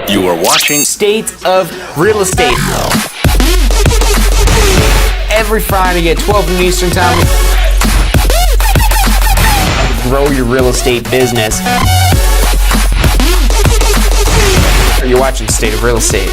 You are watching State of Real Estate. Every Friday at 12 noon Eastern Time. Grow your real estate business. You're watching State of Real Estate.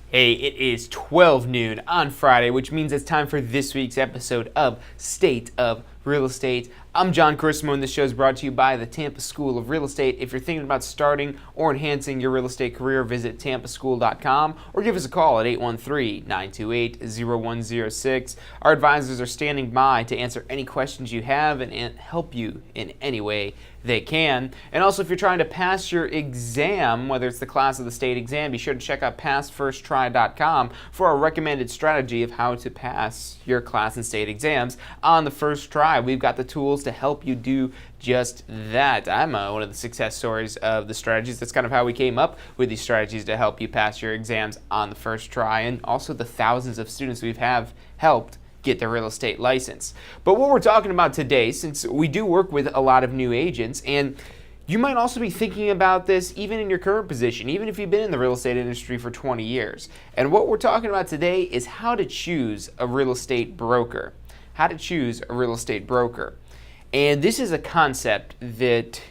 Hey, it is 12 noon on Friday, which means it's time for this week's episode of State of Real Estate. I'm Jon Carissimo, and this show is brought to you by the Tampa School of Real Estate. If you're thinking about starting or enhancing your real estate career, visit tampaschool.com or give us a call at 813-928-0106. Our advisors are standing by to answer any questions you have and help you in any way they can. And also, if you're trying to pass your exam, whether it's the class or the state exam, be sure to check out passfirsttry.com for a recommended strategy of how to pass your class and state exams on the first try. We've got the tools to help you do just that. I'm one of the success stories of the strategies. That's kind of how we came up with these strategies to help you pass your exams on the first try, and also the thousands of students we've helped get their real estate license. But what we're talking about today, since we do work with a lot of new agents, and you might also be thinking about this even in your current position, even if you've been in the real estate industry for 20 years. And what we're talking about today is how to choose a real estate broker. How to choose a real estate broker. And this is a concept that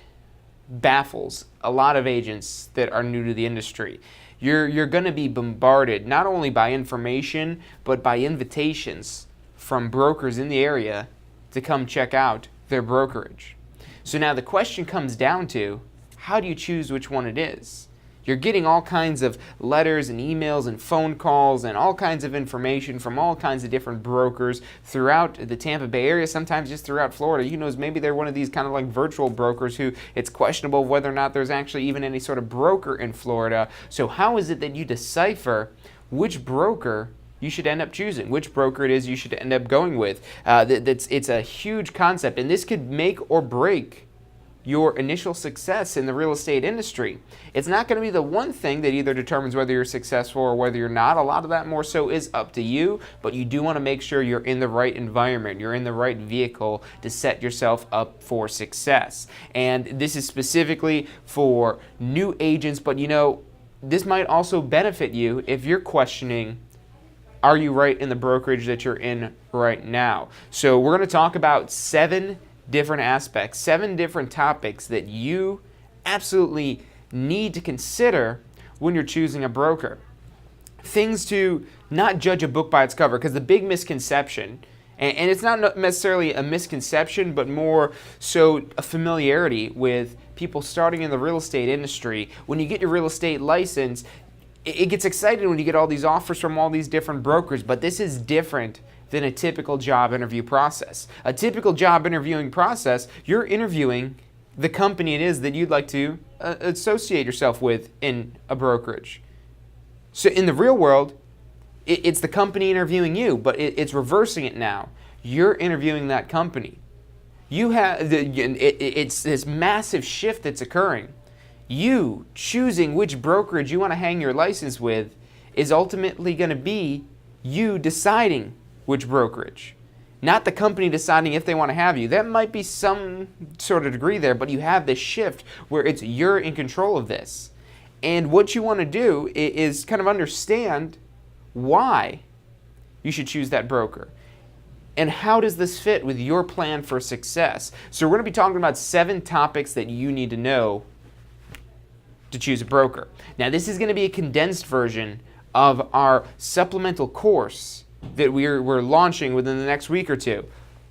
baffles a lot of agents that are new to the industry. You're going to be bombarded not only by information, but by invitations from brokers in the area to come check out their brokerage. So now the question comes down to, how do you choose which one it is? You're getting all kinds of letters and emails and phone calls and all kinds of information from all kinds of different brokers throughout the Tampa Bay area, sometimes just throughout Florida. You know, maybe they're one of these kind of like virtual brokers who it's questionable whether or not there's actually even any sort of broker in Florida. So how is it that you decipher which broker you should end up choosing, which broker it is you should end up going with? It's a huge concept, and this could make or break your initial success in the real estate industry. It's not going to be the one thing that either determines whether you're successful or whether you're not. A lot of that more so is up to you, but you do want to make sure you're in the right environment, you're in the right vehicle to set yourself up for success. And this is specifically for new agents, but you know, this might also benefit you if you're questioning, are you right in the brokerage that you're in right now? So we're going to talk about 7 different aspects, 7 different topics that you absolutely need to consider when you're choosing a broker. Things to not judge a book by its cover, because the big misconception, and it's not necessarily a misconception, but more so a familiarity with people starting in the real estate industry. When you get your real estate license, it gets exciting when you get all these offers from all these different brokers, but this is different than a typical job interview process. A typical job interviewing process, you're interviewing the company it is that you'd like to associate yourself with in a brokerage. So in the real world, it's the company interviewing you, but it's reversing it now. You're interviewing that company. It's this massive shift that's occurring. You choosing which brokerage you want to hang your license with is ultimately going to be you deciding which brokerage, not the company deciding if they want to have you. That might be some sort of degree there, but you have this shift where you're in control of this. And what you want to do is kind of understand why you should choose that broker. And how does this fit with your plan for success? So we're going to be talking about 7 topics that you need to know to choose a broker. Now, this is going to be a condensed version of our supplemental course that we're launching within the next week or two.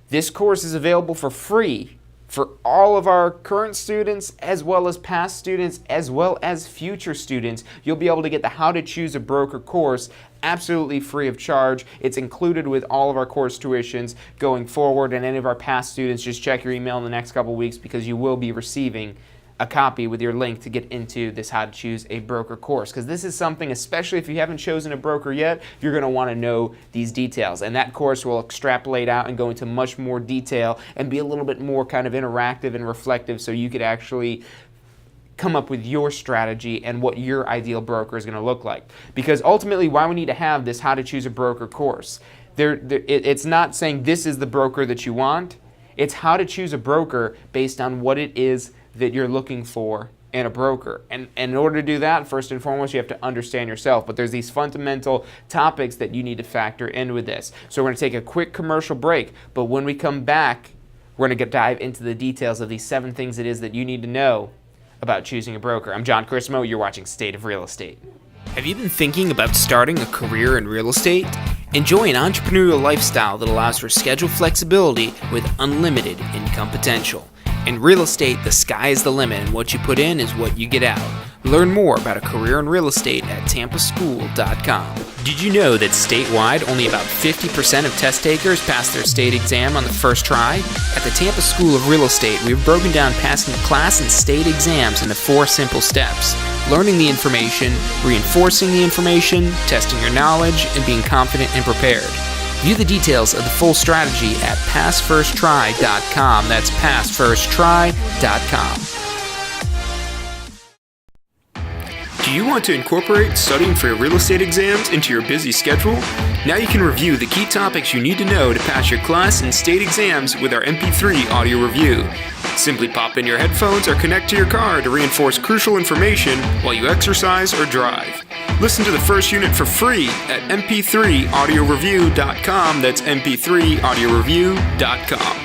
This course is available for free for all of our current students, as well as past students, as well as future students. You'll be able to get the How to Choose a Broker course absolutely free of charge. It's included with all of our course tuitions going forward, and any of our past students, just check your email in the next couple weeks, because you will be receiving a copy with your link to get into this How to Choose a Broker course, because this is something, especially if you haven't chosen a broker yet, you're going to want to know these details. And that course will extrapolate out and go into much more detail and be a little bit more kind of interactive and reflective, so you could actually come up with your strategy and what your ideal broker is going to look like. Because ultimately, why we need to have this How to Choose a Broker course, it's not saying this is the broker that you want. It's how to choose a broker based on what it is that you're looking for in a broker. And in order to do that, first and foremost, you have to understand yourself. But there's these fundamental topics that you need to factor in with this. So we're going to take a quick commercial break. But when we come back, we're going to dive into the details of these 7 things it is that you need to know about choosing a broker. I'm Jon Carissimo. You're watching State of Real Estate. Have you been thinking about starting a career in real estate? Enjoy an entrepreneurial lifestyle that allows for schedule flexibility with unlimited income potential. In real estate, the sky is the limit, and what you put in is what you get out. Learn more about a career in real estate at tampaschool.com. Did you know that statewide, only about 50% of test takers pass their state exam on the first try? At the Tampa School of Real Estate, we've broken down passing class and state exams into 4 simple steps: learning the information, reinforcing the information, testing your knowledge, and being confident and prepared. View the details of the full strategy at passfirsttry.com. That's passfirsttry.com. Do you want to incorporate studying for your real estate exams into your busy schedule? Now you can review the key topics you need to know to pass your class and state exams with our MP3 audio review. Simply pop in your headphones or connect to your car to reinforce crucial information while you exercise or drive. Listen to the first unit for free at mp3audioreview.com. That's mp3audioreview.com.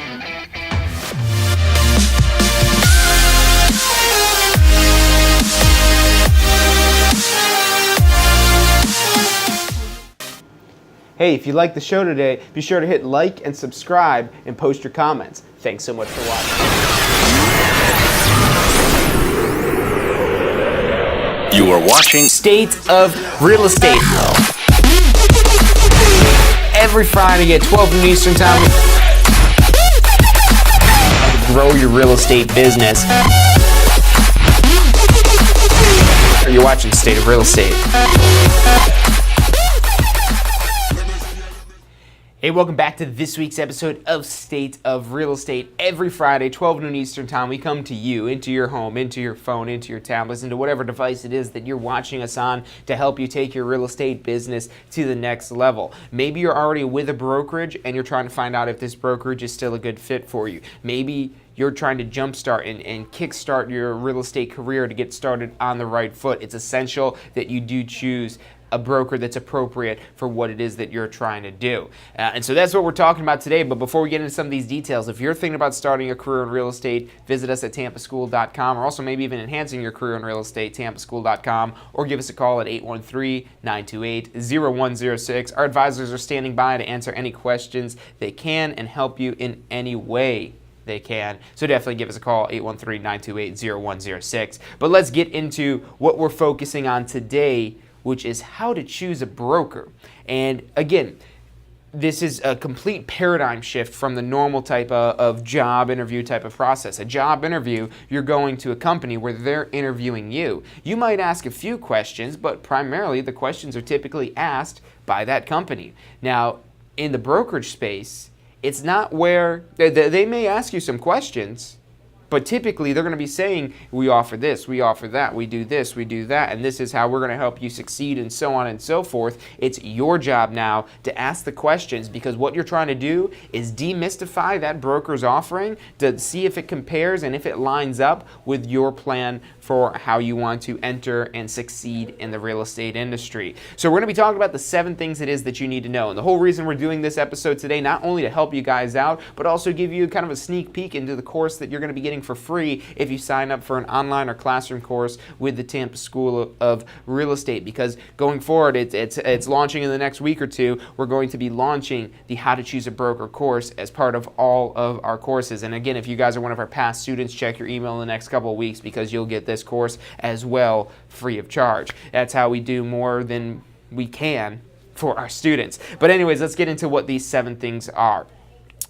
Hey, if you liked the show today, be sure to hit like and subscribe and post your comments. Thanks so much for watching. You are watching State of Real Estate. Every Friday at 12 noon Eastern Time. Grow your real estate business. You're watching State of Real Estate. Hey, welcome back to this week's episode of State of Real Estate. Every Friday, 12 noon Eastern Time, we come to you, into your home, into your phone, into your tablets, into whatever device it is that you're watching us on to help you take your real estate business to the next level. Maybe you're already with a brokerage and you're trying to find out if this brokerage is still a good fit for you. Maybe you're trying to jumpstart and kickstart your real estate career to get started on the right foot. It's essential that you do choose a broker that's appropriate for what it is that you're trying to do. And so that's what we're talking about today. But before we get into some of these details, if you're thinking about starting a career in real estate, visit us at tampaschool.com, or also maybe even enhancing your career in real estate, tampaschool.com, or give us a call at 813-928-0106. Our advisors are standing by to answer any questions they can and help you in any way they can. So definitely give us a call, 813-928-0106. But let's get into what we're focusing on today, which is how to choose a broker. And again, this is a complete paradigm shift from the normal type of job interview type of process. A job interview, you're going to a company where they're interviewing you. You might ask a few questions, but primarily the questions are typically asked by that company. Now, in the brokerage space, it's not where they may ask you some questions, but typically, they're going to be saying, we offer this, we offer that, we do this, we do that, and this is how we're going to help you succeed, and so on and so forth. It's your job now to ask the questions, because what you're trying to do is demystify that broker's offering to see if it compares and if it lines up with your plan for how you want to enter and succeed in the real estate industry. So we're going to be talking about the 7 things it is that you need to know. And the whole reason we're doing this episode today, not only to help you guys out, but also give you kind of a sneak peek into the course that you're going to be getting for free if you sign up for an online or classroom course with the Tampa School of Real Estate. Because going forward, it's launching in the next week or two. We're going to be launching the How to Choose a Broker course as part of all of our courses. And again, if you guys are one of our past students, check your email in the next couple of weeks, because you'll get this course as well free of charge. That's how we do more than we can for our students. But anyways, let's get into what these 7 things are.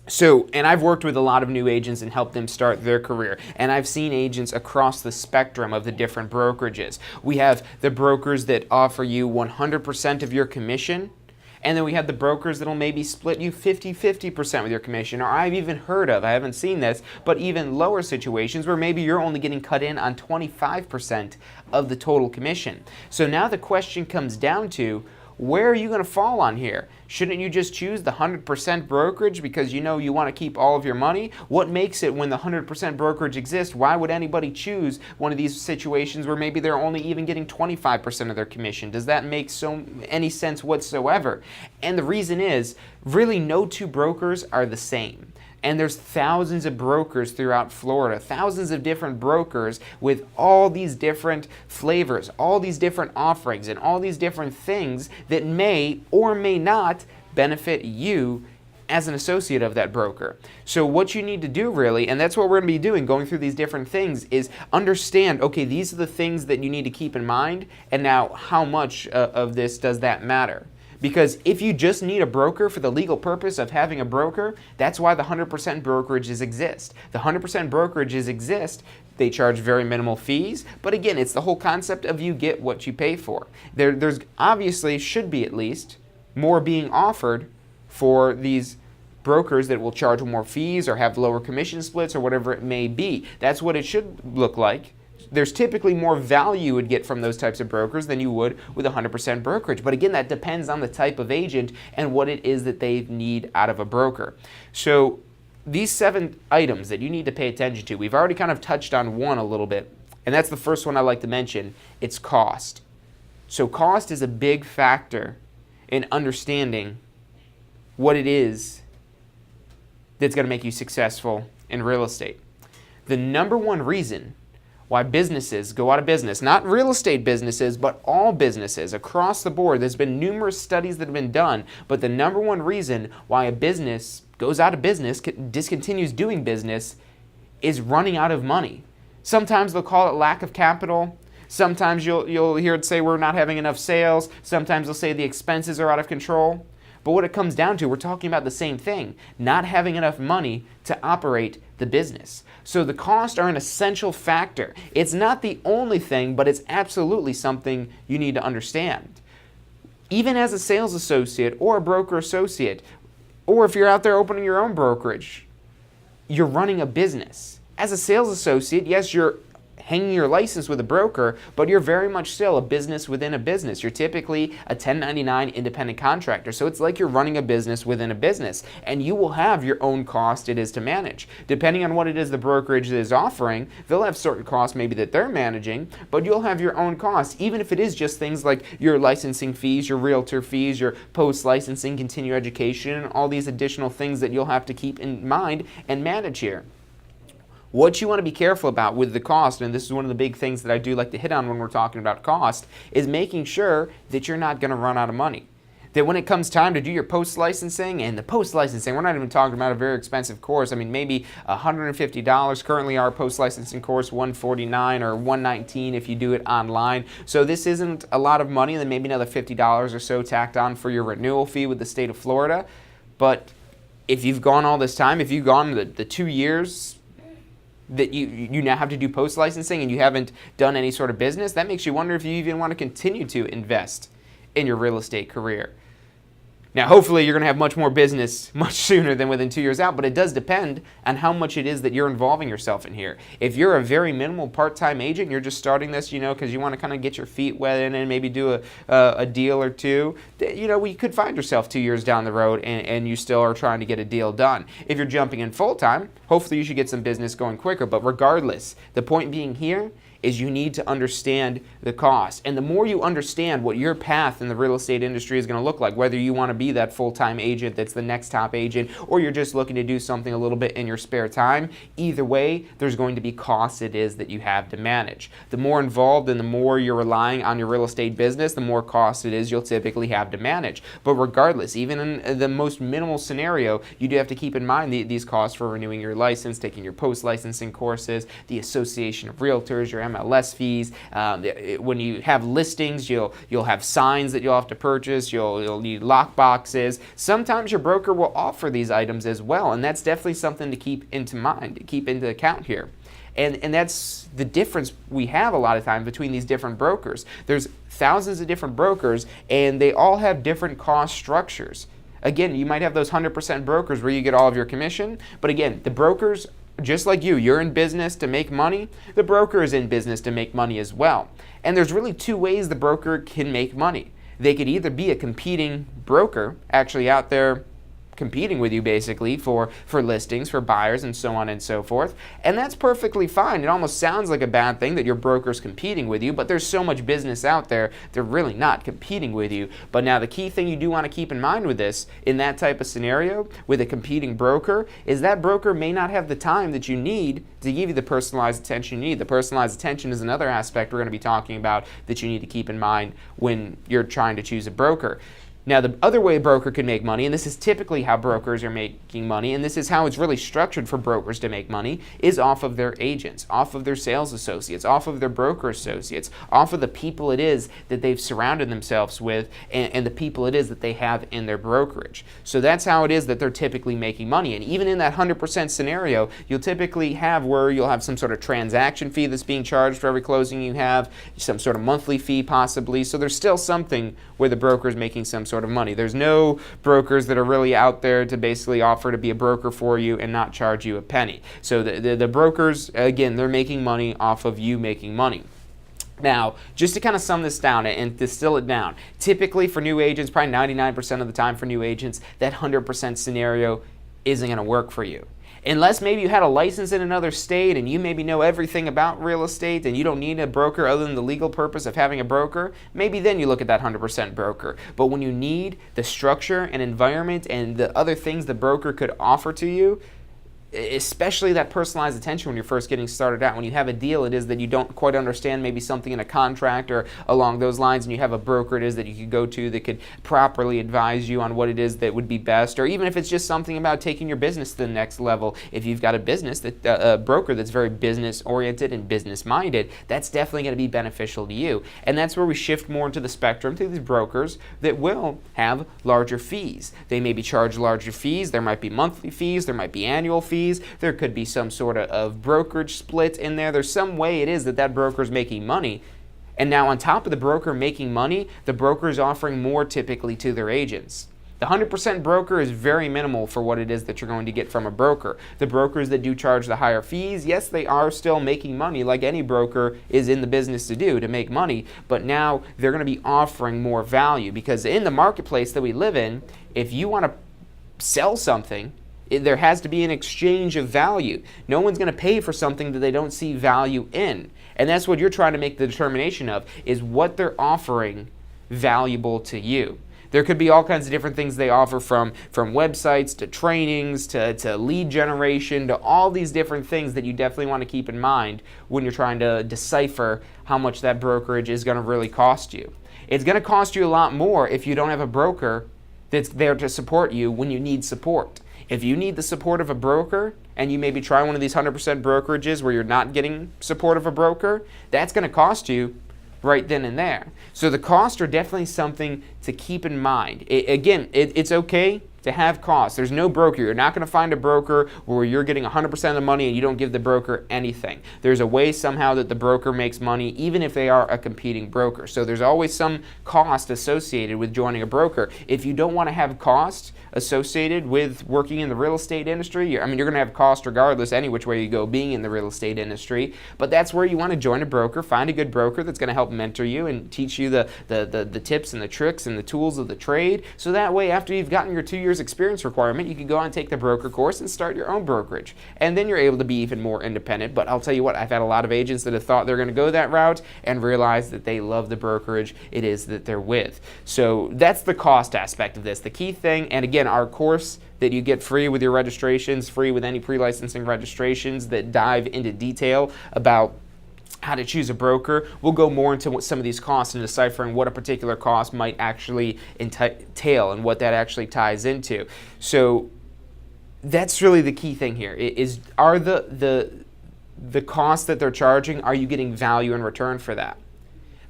So, and I've worked with a lot of new agents and helped them start their career. And I've seen agents across the spectrum of the different brokerages. We have the brokers that offer you 100% of your commission. And then we have the brokers that'll maybe split you 50% with your commission. Or I've even heard of, I haven't seen this, but even lower situations where maybe you're only getting cut in on 25% of the total commission. So now the question comes down to, where are you going to fall on here? Shouldn't you just choose the 100% brokerage because you know you want to keep all of your money? What makes it when the 100% brokerage exists? Why would anybody choose one of these situations where maybe they're only even getting 25% of their commission? Does that make any sense whatsoever? And the reason is, really no two brokers are the same. And there's thousands of brokers throughout Florida, thousands of different brokers with all these different flavors, all these different offerings, and all these different things that may or may not benefit you as an associate of that broker. So what you need to do really, and that's what we're going to be doing, going through these different things, is understand, okay, these are the things that you need to keep in mind, and now how much of this does that matter? Because if you just need a broker for the legal purpose of having a broker, that's why the 100% brokerages exist. The 100% brokerages exist. They charge very minimal fees, but again, it's the whole concept of you get what you pay for. There's obviously, should be at least, more being offered for these brokers that will charge more fees or have lower commission splits or whatever it may be. That's what it should look like. There's typically more value you would get from those types of brokers than you would with 100% brokerage. But again, that depends on the type of agent and what it is that they need out of a broker. So these 7 items that you need to pay attention to, we've already kind of touched on one a little bit, and that's the first one I like to mention. It's cost. So cost is a big factor in understanding what it is that's going to make you successful in real estate. The number one reason why businesses go out of business, not real estate businesses, but all businesses across the board. There's been numerous studies that have been done, but the number one reason why a business goes out of business, discontinues doing business, is running out of money. Sometimes they'll call it lack of capital. Sometimes you'll hear it say we're not having enough sales. Sometimes they'll say the expenses are out of control. But what it comes down to, we're talking about the same thing, not having enough money to operate the business. So the costs are an essential factor. It's not the only thing, but it's absolutely something you need to understand. Even as a sales associate or a broker associate, or if you're out there opening your own brokerage, you're running a business. As a sales associate, yes, you're hanging your license with a broker, but you're very much still a business within a business. You're typically a 1099 independent contractor, so it's like you're running a business within a business, and you will have your own cost it is to manage. Depending on what it is the brokerage is offering, they'll have certain costs maybe that they're managing, but you'll have your own costs, even if it is just things like your licensing fees, your realtor fees, your post-licensing, continuing education, and all these additional things that you'll have to keep in mind and manage here. What you want to be careful about with the cost, and this is one of the big things that I do like to hit on when we're talking about cost, is making sure that you're not going to run out of money. That when it comes time to do your post-licensing, and the post-licensing, we're not even talking about a very expensive course. I mean, maybe $150. Currently, our post-licensing course, $149 or $119 if you do it online. So this isn't a lot of money, and then maybe another $50 or so tacked on for your renewal fee with the state of Florida. But if you've gone all this time, if you've gone the 2 years that you now have to do post-licensing and you haven't done any sort of business, that makes you wonder if you even want to continue to invest in your real estate career. Now, hopefully you're going to have much more business much sooner than within 2 years out, but it does depend on how much it is that you're involving yourself in here. If you're a very minimal part-time agent, you're just starting this, because you want to kind of get your feet wet in and maybe do a deal or two, we could find yourself 2 years down the road and you still are trying to get a deal done. If you're jumping in full-time, hopefully you should get some business going quicker, but regardless, the point being here is you need to understand the cost. And the more you understand what your path in the real estate industry is going to look like, whether you want to be that full-time agent that's the next top agent, or you're just looking to do something a little bit in your spare time, either way, there's going to be costs it is that you have to manage. The more involved and the more you're relying on your real estate business, the more costs it is you'll typically have to manage. But regardless, even in the most minimal scenario, you do have to keep in mind these costs for renewing your license, taking your post-licensing courses, the Association of Realtors, your MLS fees. When you have listings, you'll have signs that you'll have to purchase. You'll need lock boxes. Sometimes your broker will offer these items as well, and that's definitely something to keep into mind, to keep into account here. And that's the difference we have a lot of times between these different brokers. There's thousands of different brokers, and they all have different cost structures. Again, you might have those 100% brokers where you get all of your commission, but again, the brokers, just like you're in business to make money, the broker is in business to make money as well. And there's really two ways the broker can make money. They could either be a competing broker actually out there competing with you basically for listings, for buyers, and so on and so forth. And that's perfectly fine. It almost sounds like a bad thing that your broker's competing with you, but there's so much business out there, they're really not competing with you. But now the key thing you do want to keep in mind with this, in that type of scenario, with a competing broker, is that broker may not have the time that you need to give you the personalized attention you need. The personalized attention is another aspect we're going to be talking about that you need to keep in mind when you're trying to choose a broker. Now, the other way a broker can make money, and this is typically how brokers are making money, and this is how it's really structured for brokers to make money, is off of their agents, off of their sales associates, off of their broker associates, off of the people it is that they've surrounded themselves with, and the people it is that they have in their brokerage. So that's how it is that they're typically making money. And even in that 100% scenario, you'll typically have where you'll have some sort of transaction fee that's being charged for every closing you have, some sort of monthly fee possibly. So there's still something where the broker is making some sort of money. There's no brokers that are really out there to basically offer to be a broker for you and not charge you a penny. So the brokers, again, they're making money off of you making money. Now, just to kind of sum this down and distill it down, typically for new agents, probably 99% of the time for new agents, that 100% scenario isn't going to work for you. Unless maybe you had a license in another state and you maybe know everything about real estate and you don't need a broker other than the legal purpose of having a broker, maybe then you look at that 100% broker. But when you need the structure and environment and the other things the broker could offer to you, especially that personalized attention when you're first getting started out, when you have a deal it is that you don't quite understand, maybe something in a contract or along those lines, and you have a broker it is that you could go to that could properly advise you on what it is that would be best, or even if it's just something about taking your business to the next level. If you've got a business, that a broker that's very business oriented and business minded, that's definitely going to be beneficial to you. And that's where we shift more into the spectrum to these brokers that will have larger fees. They may be charged larger fees, there might be monthly fees, there might be annual fees, there could be some sort of brokerage split in there. There's some way it is that that broker is making money. And now on top of the broker making money, the broker is offering more typically to their agents. The 100% broker is very minimal for what it is that you're going to get from a broker. The brokers that do charge the higher fees, yes, they are still making money like any broker is in the business to do, to make money, but now they're going to be offering more value, because in the marketplace that we live in, if you want to sell something, there has to be an exchange of value. No one's going to pay for something that they don't see value in. And that's what you're trying to make the determination of, is what they're offering valuable to you. There could be all kinds of different things they offer, from websites to trainings to lead generation to all these different things that you definitely want to keep in mind when you're trying to decipher how much that brokerage is going to really cost you. It's going to cost you a lot more if you don't have a broker that's there to support you when you need support. If you need the support of a broker and you maybe try one of these 100% brokerages where you're not getting support of a broker, that's going to cost you right then and there. So the costs are definitely something to keep in mind. It's okay to have costs. There's no broker. You're not going to find a broker where you're getting 100% of the money and you don't give the broker anything. There's a way somehow that the broker makes money even if they are a competing broker. So there's always some cost associated with joining a broker. If you don't want to have costs associated with working in the real estate industry, you're going to have costs regardless any which way you go being in the real estate industry, but that's where you want to join a broker. Find a good broker that's going to help mentor you and teach you the tips and the tricks and the tools of the trade, so that way after you've gotten your 2 years experience requirement, you can go on and take the broker course and start your own brokerage, and then you're able to be even more independent. But I'll tell you what, I've had a lot of agents that have thought they're going to go that route and realize that they love the brokerage it is that they're with. So that's the cost aspect of this. The key thing, and again, our course that you get free with your registrations, free with any pre-licensing registrations that dive into detail about how to choose a broker. We'll go more into what some of these costs and deciphering what a particular cost might actually entail and what that actually ties into. So that's really the key thing here, is are the costs that they're charging, are you getting value in return for that?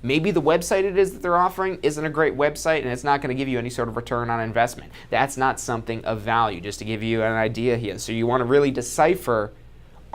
Maybe the website it is that they're offering isn't a great website and it's not going to give you any sort of return on investment. That's not something of value, just to give you an idea here. So you want to really decipher,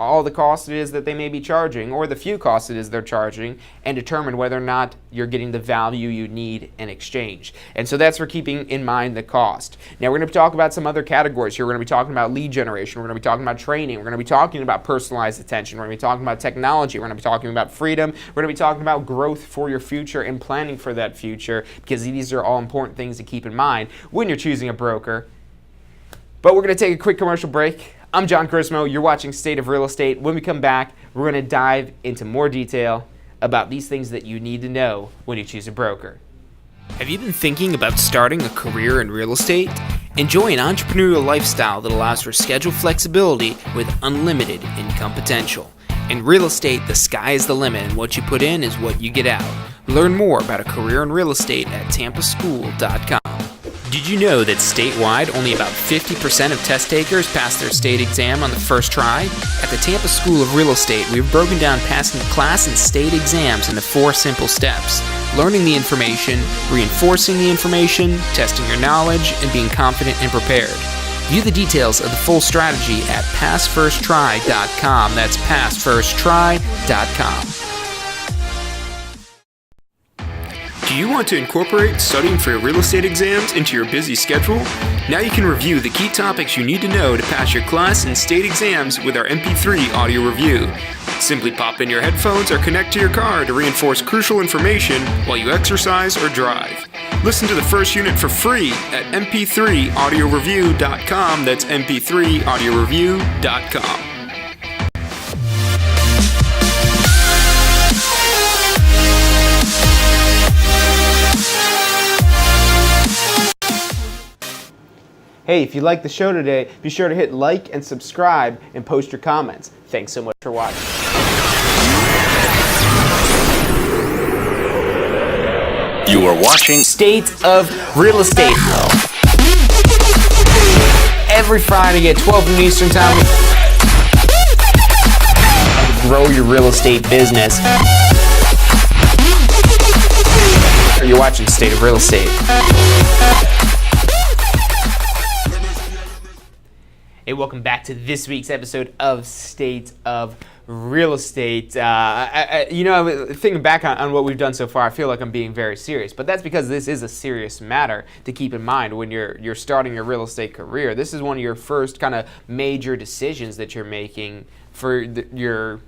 all the cost it is that they may be charging, or the few costs it is they're charging, and determine whether or not you're getting the value you need in exchange. And so that's for keeping in mind the cost. Now we're going to talk about some other categories here. We're going to be talking about lead generation. We're going to be talking about training. We're going to be talking about personalized attention. We're going to be talking about technology. We're going to be talking about freedom. We're going to be talking about growth for your future and planning for that future, because these are all important things to keep in mind when you're choosing a broker. But we're going to take a quick commercial break. I'm Jon Carissimo. You're watching State of Real Estate. When we come back, we're going to dive into more detail about these things that you need to know when you choose a broker. Have you been thinking about starting a career in real estate? Enjoy an entrepreneurial lifestyle that allows for schedule flexibility with unlimited income potential. In real estate, the sky is the limit, and what you put in is what you get out. Learn more about a career in real estate at tampaschool.com. Did you know that statewide only about 50% of test takers pass their state exam on the first try? At the Tampa School of Real Estate, we've broken down passing class and state exams into 4 simple steps: learning the information, reinforcing the information, testing your knowledge, and being confident and prepared. View the details of the full strategy at passfirsttry.com. That's passfirsttry.com. Do you want to incorporate studying for your real estate exams into your busy schedule? Now you can review the key topics you need to know to pass your class and state exams with our MP3 audio review. Simply pop in your headphones or connect to your car to reinforce crucial information while you exercise or drive. Listen to the first unit for free at mp3audioreview.com. That's mp3audioreview.com. Hey, if you liked the show today, be sure to hit like and subscribe and post your comments. Thanks so much for watching. You are watching State of Real Estate. Every Friday at 12 noon Eastern Time. Grow your real estate business. You're watching State of Real Estate. Hey, welcome back to this week's episode of State of Real Estate. Thinking back on what we've done so far, I feel like I'm being very serious, but that's because this is a serious matter to keep in mind when you're starting your real estate career. This is one of your first kind of major decisions that you're making for your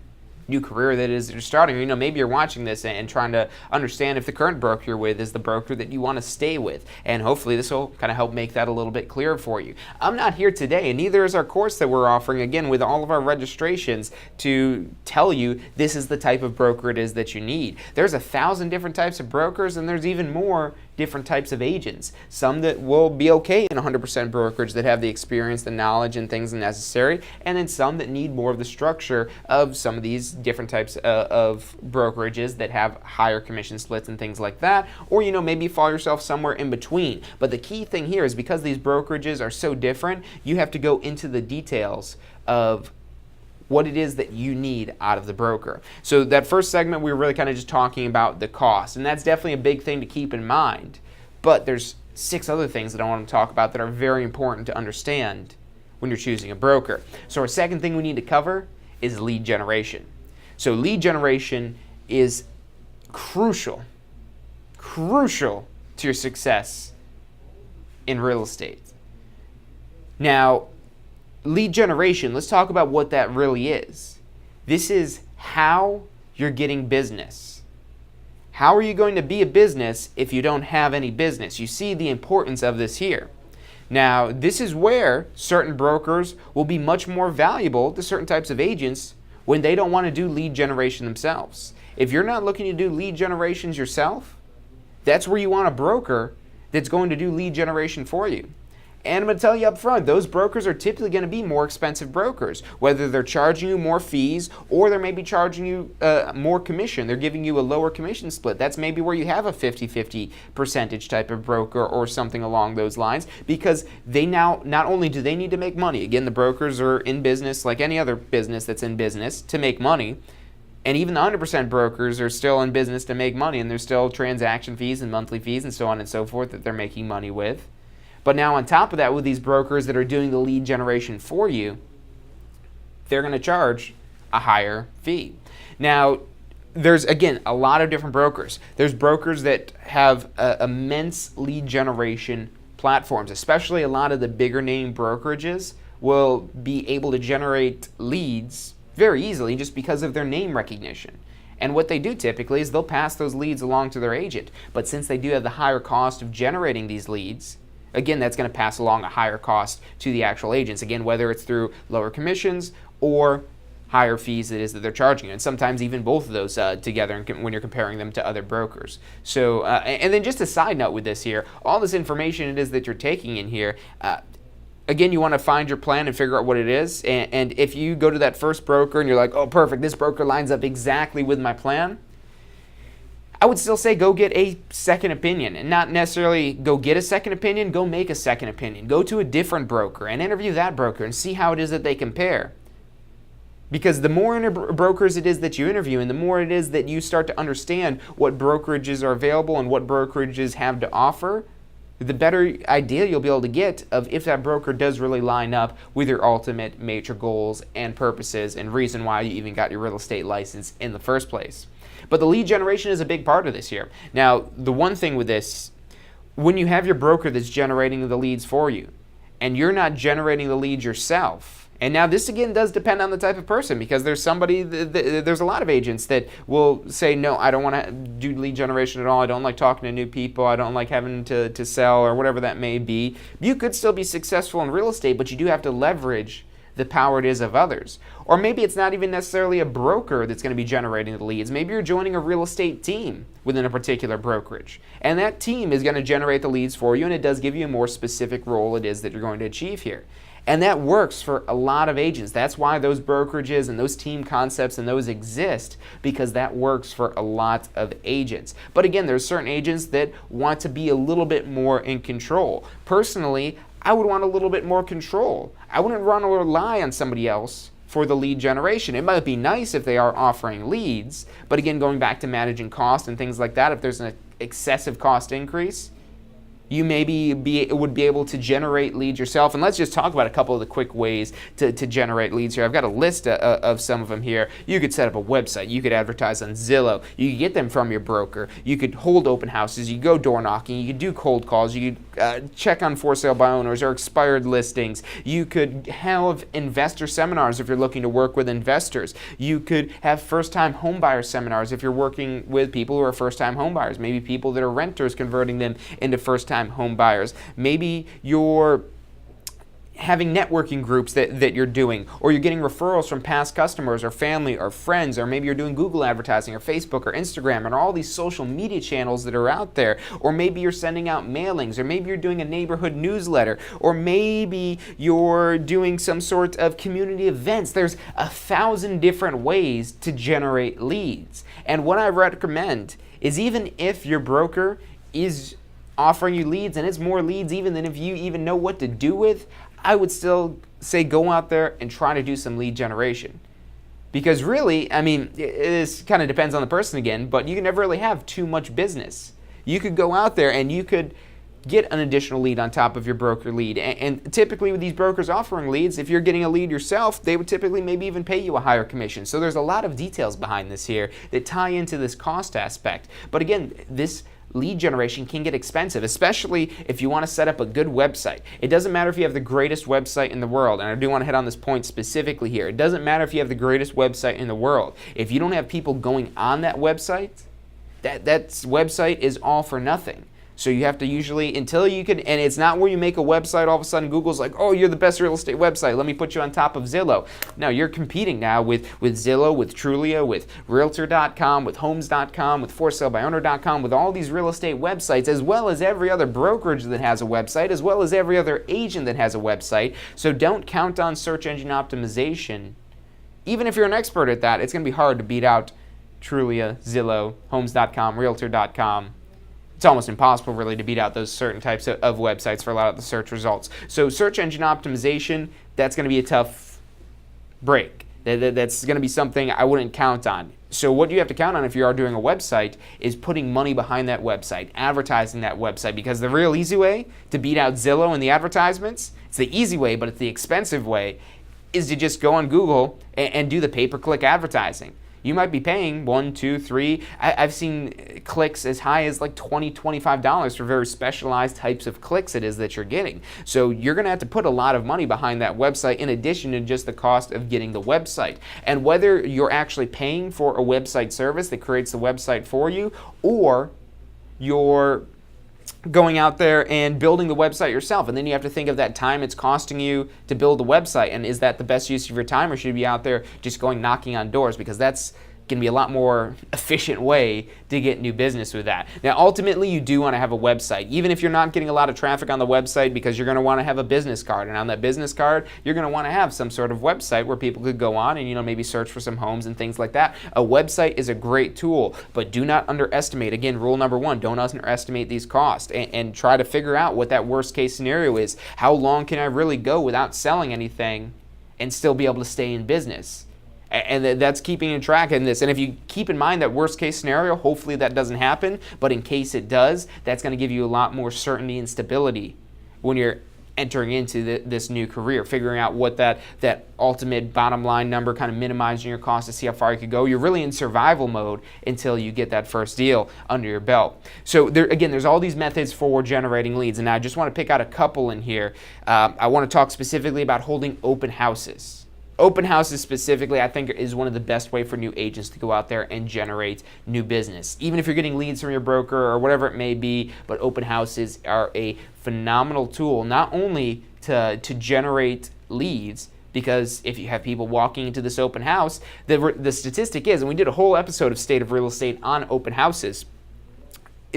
new career that is you're starting. Maybe you're watching this and trying to understand if the current broker you're with is the broker that you want to stay with, and hopefully this will kind of help make that a little bit clearer for you. I'm not here today, and neither is our course that we're offering, again, with all of our registrations, to tell you this is the type of broker it is that you need. There's 1,000 different types of brokers, and there's even more different types of agents. Some that will be okay in 100% brokerage, that have the experience, the knowledge, and things necessary, and then some that need more of the structure of some of these different types of brokerages that have higher commission splits and things like that, or maybe you fall yourself somewhere in between. But the key thing here is, because these brokerages are so different, you have to go into the details of what it is that you need out of the broker. So that first segment, we were really kind of just talking about the cost, and that's definitely a big thing to keep in mind. But there's 6 other things that I want to talk about that are very important to understand when you're choosing a broker. So our second thing we need to cover is lead generation. So lead generation is crucial to your success in real estate. Now, lead generation, let's talk about what that really is. This is how you're getting business. How are you going to be a business if you don't have any business? You see the importance of this here. Now, this is where certain brokers will be much more valuable to certain types of agents when they don't want to do lead generation themselves. If you're not looking to do lead generations yourself, that's where you want a broker that's going to do lead generation for you. And I'm going to tell you up front, those brokers are typically going to be more expensive brokers, whether they're charging you more fees or they're maybe charging you more commission. They're giving you a lower commission split. That's maybe where you have a 50-50 percentage type of broker or something along those lines, because they now, not only do they need to make money, again, the brokers are in business like any other business that's in business to make money, and even the 100% brokers are still in business to make money, and there's still transaction fees and monthly fees and so on and so forth that they're making money with. But now on top of that, with these brokers that are doing the lead generation for you, they're going to charge a higher fee. Now, there's, again, a lot of different brokers. There's brokers that have immense lead generation platforms, especially a lot of the bigger name brokerages will be able to generate leads very easily just because of their name recognition. And what they do typically is they'll pass those leads along to their agent. But since they do have the higher cost of generating these leads, again, that's going to pass along a higher cost to the actual agents. Again, whether it's through lower commissions or higher fees it is that they're charging you, and sometimes even both of those together when you're comparing them to other brokers. So, and then just a side note with this here, all this information it is that you're taking in here, again, you want to find your plan and figure out what it is. And if you go to that first broker and you're like, oh, perfect, this broker lines up exactly with my plan, I would still say go get a second opinion, and not necessarily go get a second opinion, go make a second opinion. Go to a different broker and interview that broker and see how it is that they compare. Because the more brokers it is that you interview and the more it is that you start to understand what brokerages are available and what brokerages have to offer, the better idea you'll be able to get of if that broker does really line up with your ultimate major goals and purposes and reason why you even got your real estate license in the first place. But the lead generation is a big part of this here. Now, the one thing with this, when you have your broker that's generating the leads for you and you're not generating the leads yourself, and now this again does depend on the type of person, because there's there's a lot of agents that will say, no, I don't want to do lead generation at all. I don't like talking to new people. I don't like having to sell or whatever that may be. You could still be successful in real estate, but you do have to leverage the power it is of others. Or maybe it's not even necessarily a broker that's going to be generating the leads. Maybe you're joining a real estate team within a particular brokerage, and that team is going to generate the leads for you, and it does give you a more specific role it is that you're going to achieve here. And that works for a lot of agents. That's why those brokerages and those team concepts and those exist, because that works for a lot of agents. But again, there's certain agents that want to be a little bit more in control. Personally, I would want a little bit more control. I wouldn't want to rely on somebody else for the lead generation. It might be nice if they are offering leads, but again, going back to managing cost and things like that, if there's an excessive cost increase, you maybe would be able to generate leads yourself. And let's just talk about a couple of the quick ways to generate leads here. I've got a list of some of them here. You could set up a website. You could advertise on Zillow. You could get them from your broker. You could hold open houses. You could go door knocking. You could do cold calls. You could check on for sale by owners or expired listings. You could have investor seminars if you're looking to work with investors. You could have first-time homebuyer seminars if you're working with people who are first-time homebuyers. Maybe people that are renters, converting them into first-time home buyers. Maybe you're having networking groups that you're doing, or you're getting referrals from past customers or family or friends, or maybe you're doing Google advertising or Facebook or Instagram and all these social media channels that are out there, or maybe you're sending out mailings, or maybe you're doing a neighborhood newsletter, or maybe you're doing some sort of community events. There's 1,000 different ways to generate leads. And what I recommend is, even if your broker is offering you leads and it's more leads even than if you even know what to do with, I would still say go out there and try to do some lead generation. Because really, I mean, this kind of depends on the person again, but you can never really have too much business. You could go out there and you could get an additional lead on top of your broker lead. And typically with these brokers offering leads, if you're getting a lead yourself, they would typically maybe even pay you a higher commission. So there's a lot of details behind this here that tie into this cost aspect. But again, this lead generation can get expensive, especially if you want to set up a good website. It doesn't matter if you have the greatest website in the world, and I do want to hit on this point specifically here. It doesn't matter if you have the greatest website in the world. If you don't have people going on that website, that website is all for nothing. So you have to usually, until you can, and it's not where you make a website, all of a sudden Google's like, oh, you're the best real estate website, let me put you on top of Zillow. No, you're competing now with Zillow, with Trulia, with Realtor.com, with Homes.com, with ForSaleByOwner.com, with all these real estate websites, as well as every other brokerage that has a website, as well as every other agent that has a website. So don't count on search engine optimization. Even if you're an expert at that, it's going to be hard to beat out Trulia, Zillow, Homes.com, Realtor.com. It's almost impossible really to beat out those certain types of websites for a lot of the search results. So search engine optimization, that's going to be a tough break. That's going to be something I wouldn't count on. So what you have to count on if you are doing a website is putting money behind that website, advertising that website, because the real easy way to beat out Zillow and the advertisements, it's the easy way, but it's the expensive way, is to just go on Google and do the pay-per-click advertising. You might be paying $1, $2, $3. I've seen clicks as high as like $20, $25 for very specialized types of clicks it is that you're getting. So you're going to have to put a lot of money behind that website in addition to just the cost of getting the website. And whether you're actually paying for a website service that creates the website for you, or you're going out there and building the website yourself, and then you have to think of that time it's costing you to build the website, and is that the best use of your time, or should you be out there just going knocking on doors, because that's going to be a lot more efficient way to get new business with that. Now, ultimately, you do want to have a website, even if you're not getting a lot of traffic on the website, because you're going to want to have a business card, and on that business card, you're going to want to have some sort of website where people could go on and, maybe search for some homes and things like that. A website is a great tool, but do not underestimate. Again, rule number one, don't underestimate these costs, and try to figure out what that worst case scenario is. How long can I really go without selling anything and still be able to stay in business? And that's keeping in track in this. And if you keep in mind that worst case scenario, hopefully that doesn't happen, but in case it does, that's going to give you a lot more certainty and stability when you're entering into this new career, figuring out what that ultimate bottom line number, kind of minimizing your costs to see how far you could go. You're really in survival mode until you get that first deal under your belt. So there's all these methods for generating leads, and I just want to pick out a couple in here. I want to talk specifically about holding open houses. Open houses specifically, I think, is one of the best way for new agents to go out there and generate new business. Even if you're getting leads from your broker or whatever it may be, but open houses are a phenomenal tool, not only to generate leads, because if you have people walking into this open house, the statistic is, and we did a whole episode of State of Real Estate on open houses,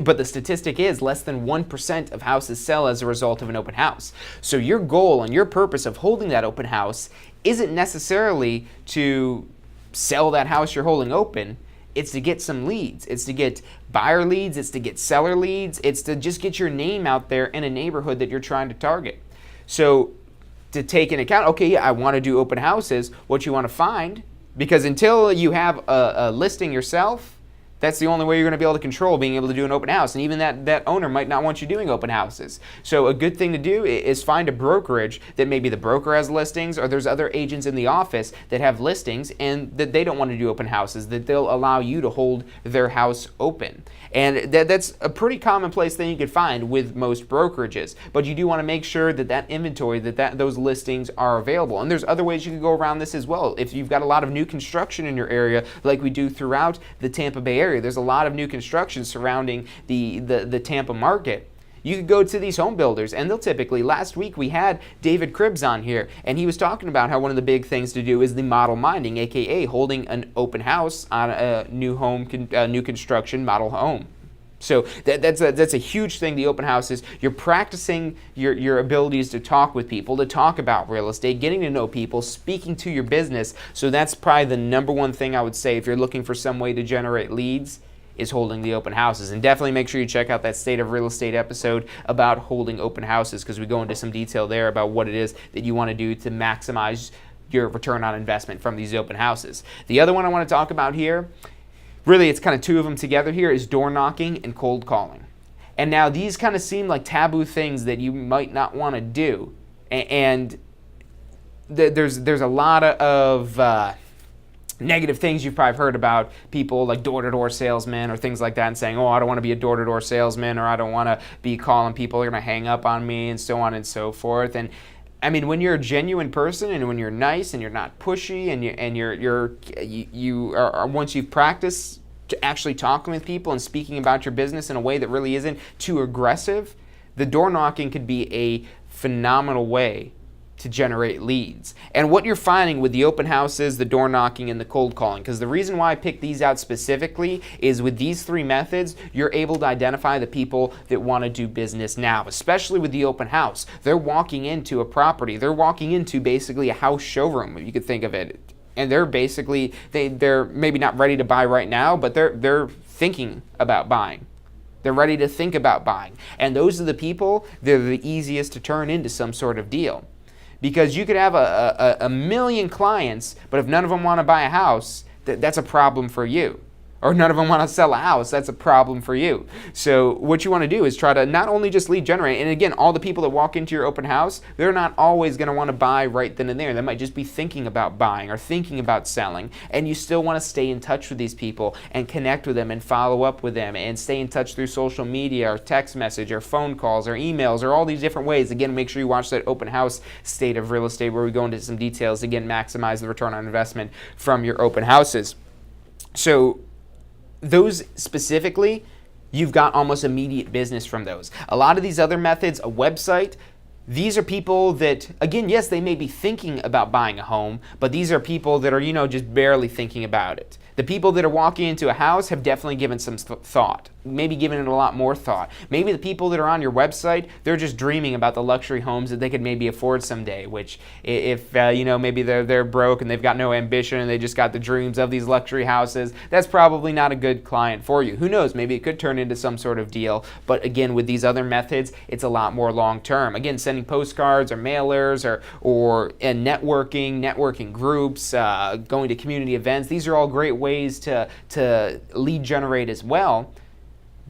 but the statistic is less than 1% of houses sell as a result of an open house. So your goal and your purpose of holding that open house isn't necessarily to sell that house you're holding open. It's to get some leads. It's to get buyer leads. It's to get seller leads. It's to just get your name out there in a neighborhood that you're trying to target. So to take into account, okay, yeah, I want to do open houses, what you want to find, because until you have a listing yourself, that's the only way you're going to be able to control being able to do an open house. And even that owner might not want you doing open houses. So a good thing to do is find a brokerage that maybe the broker has listings, or there's other agents in the office that have listings and that they don't want to do open houses, that they'll allow you to hold their house open. And that's a pretty commonplace thing you could find with most brokerages. But you do want to make sure that inventory, those listings are available. And there's other ways you can go around this as well. If you've got a lot of new construction in your area, like we do throughout the Tampa Bay area, there's a lot of new construction surrounding the Tampa market. You could go to these home builders, and they'll typically, last week we had David Cribbs on here, and he was talking about how one of the big things to do is the model minding, aka holding an open house on a new construction model home. So that's a huge thing, the open houses. You're practicing your abilities to talk with people, to talk about real estate, getting to know people, speaking to your business. So that's probably the number one thing I would say if you're looking for some way to generate leads, is holding the open houses. And definitely make sure you check out that State of Real Estate episode about holding open houses, because we go into some detail there about what it is that you want to do to maximize your return on investment from these open houses. The other one I want to talk about here, really it's kind of two of them together here, is door knocking and cold calling. And now these kind of seem like taboo things that you might not want to do. And there's a lot of negative things you've probably heard about people like door-to-door salesmen or things like that, and saying, oh, I don't want to be a door-to-door salesman, or I don't want to be calling people, they're going to hang up on me, and so on and so forth. And I mean, when you're a genuine person, and when you're nice and you're not pushy, and you are once you've practiced to actually talking with people and speaking about your business in a way that really isn't too aggressive, the door knocking could be a phenomenal way to generate leads. And what you're finding with the open houses, the door knocking, and the cold calling, because the reason why I picked these out specifically is with these three methods, you're able to identify the people that want to do business now, especially with the open house. They're walking into a property. They're walking into basically a house showroom, if you could think of it. And they're basically, they're maybe not ready to buy right now, but they're thinking about buying. They're ready to think about buying. And those are the people that are the easiest to turn into some sort of deal. Because you could have a million clients, but if none of them want to buy a house, that's a problem for you. or none of them want to sell a house. That's a problem for you. So what you want to do is try to not only just lead generate, and again, all the people that walk into your open house, they're not always going to want to buy right then and there. They might just be thinking about buying or thinking about selling, and you still want to stay in touch with these people and connect with them and follow up with them and stay in touch through social media or text message or phone calls or emails or all these different ways. Again, make sure you watch that open house State of Real Estate where we go into some details. Again, maximize the return on investment from your open houses. So those specifically, you've got almost immediate business from those. A lot of these other methods, a website, these are people that, again, yes, they may be thinking about buying a home, but these are people that are, just barely thinking about it. The people that are walking into a house have definitely given some thought, maybe given it a lot more thought. Maybe the people that are on your website, they're just dreaming about the luxury homes that they could maybe afford someday, which if, maybe they're broke and they've got no ambition and they just got the dreams of these luxury houses, that's probably not a good client for you. Who knows, maybe it could turn into some sort of deal, but again, with these other methods, it's a lot more long-term. Again, sending postcards or mailers or networking groups, going to community events, these are all great ways to lead generate as well,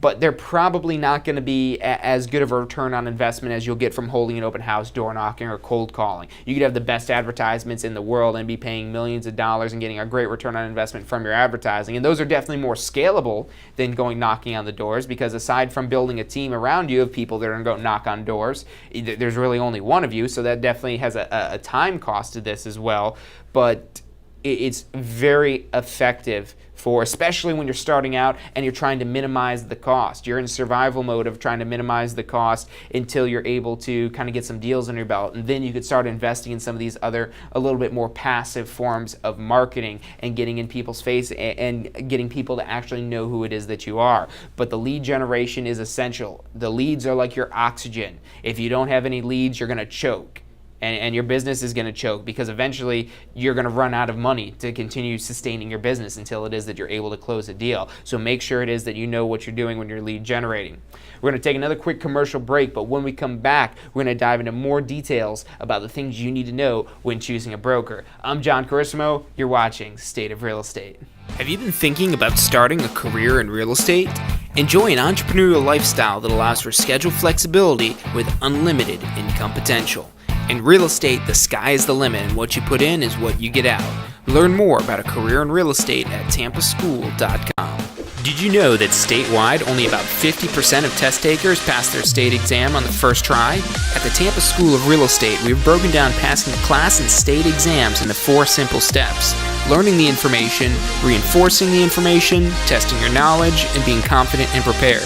but they're probably not going to be as good of a return on investment as you'll get from holding an open house, door knocking, or cold calling. You could have the best advertisements in the world and be paying millions of dollars and getting a great return on investment from your advertising, and those are definitely more scalable than going knocking on the doors, because aside from building a team around you of people that are going to go knock on doors, there's really only one of you, so that definitely has a time cost to this as well, but it's very effective for, especially when you're starting out and you're trying to minimize the cost. You're in survival mode of trying to minimize the cost until you're able to kind of get some deals under your belt, and then you could start investing in some of these other, a little bit more passive forms of marketing and getting in people's face and getting people to actually know who it is that you are. But the lead generation is essential. The leads are like your oxygen. If you don't have any leads, you're going to choke. And your business is going to choke, because eventually you're going to run out of money to continue sustaining your business until it is that you're able to close a deal. So make sure it is that you know what you're doing when you're lead generating. We're going to take another quick commercial break, but when we come back, we're going to dive into more details about the things you need to know when choosing a broker. I'm Jon Carissimo. You're watching State of Real Estate. Have you been thinking about starting a career in real estate? Enjoy an entrepreneurial lifestyle that allows for schedule flexibility with unlimited income potential. In real estate, the sky is the limit, and what you put in is what you get out. Learn more about a career in real estate at tampaschool.com. Did you know that statewide, only about 50% of test takers pass their state exam on the first try? At the Tampa School of Real Estate, we've broken down passing the class and state exams into 4 simple steps: learning the information, reinforcing the information, testing your knowledge, and being confident and prepared.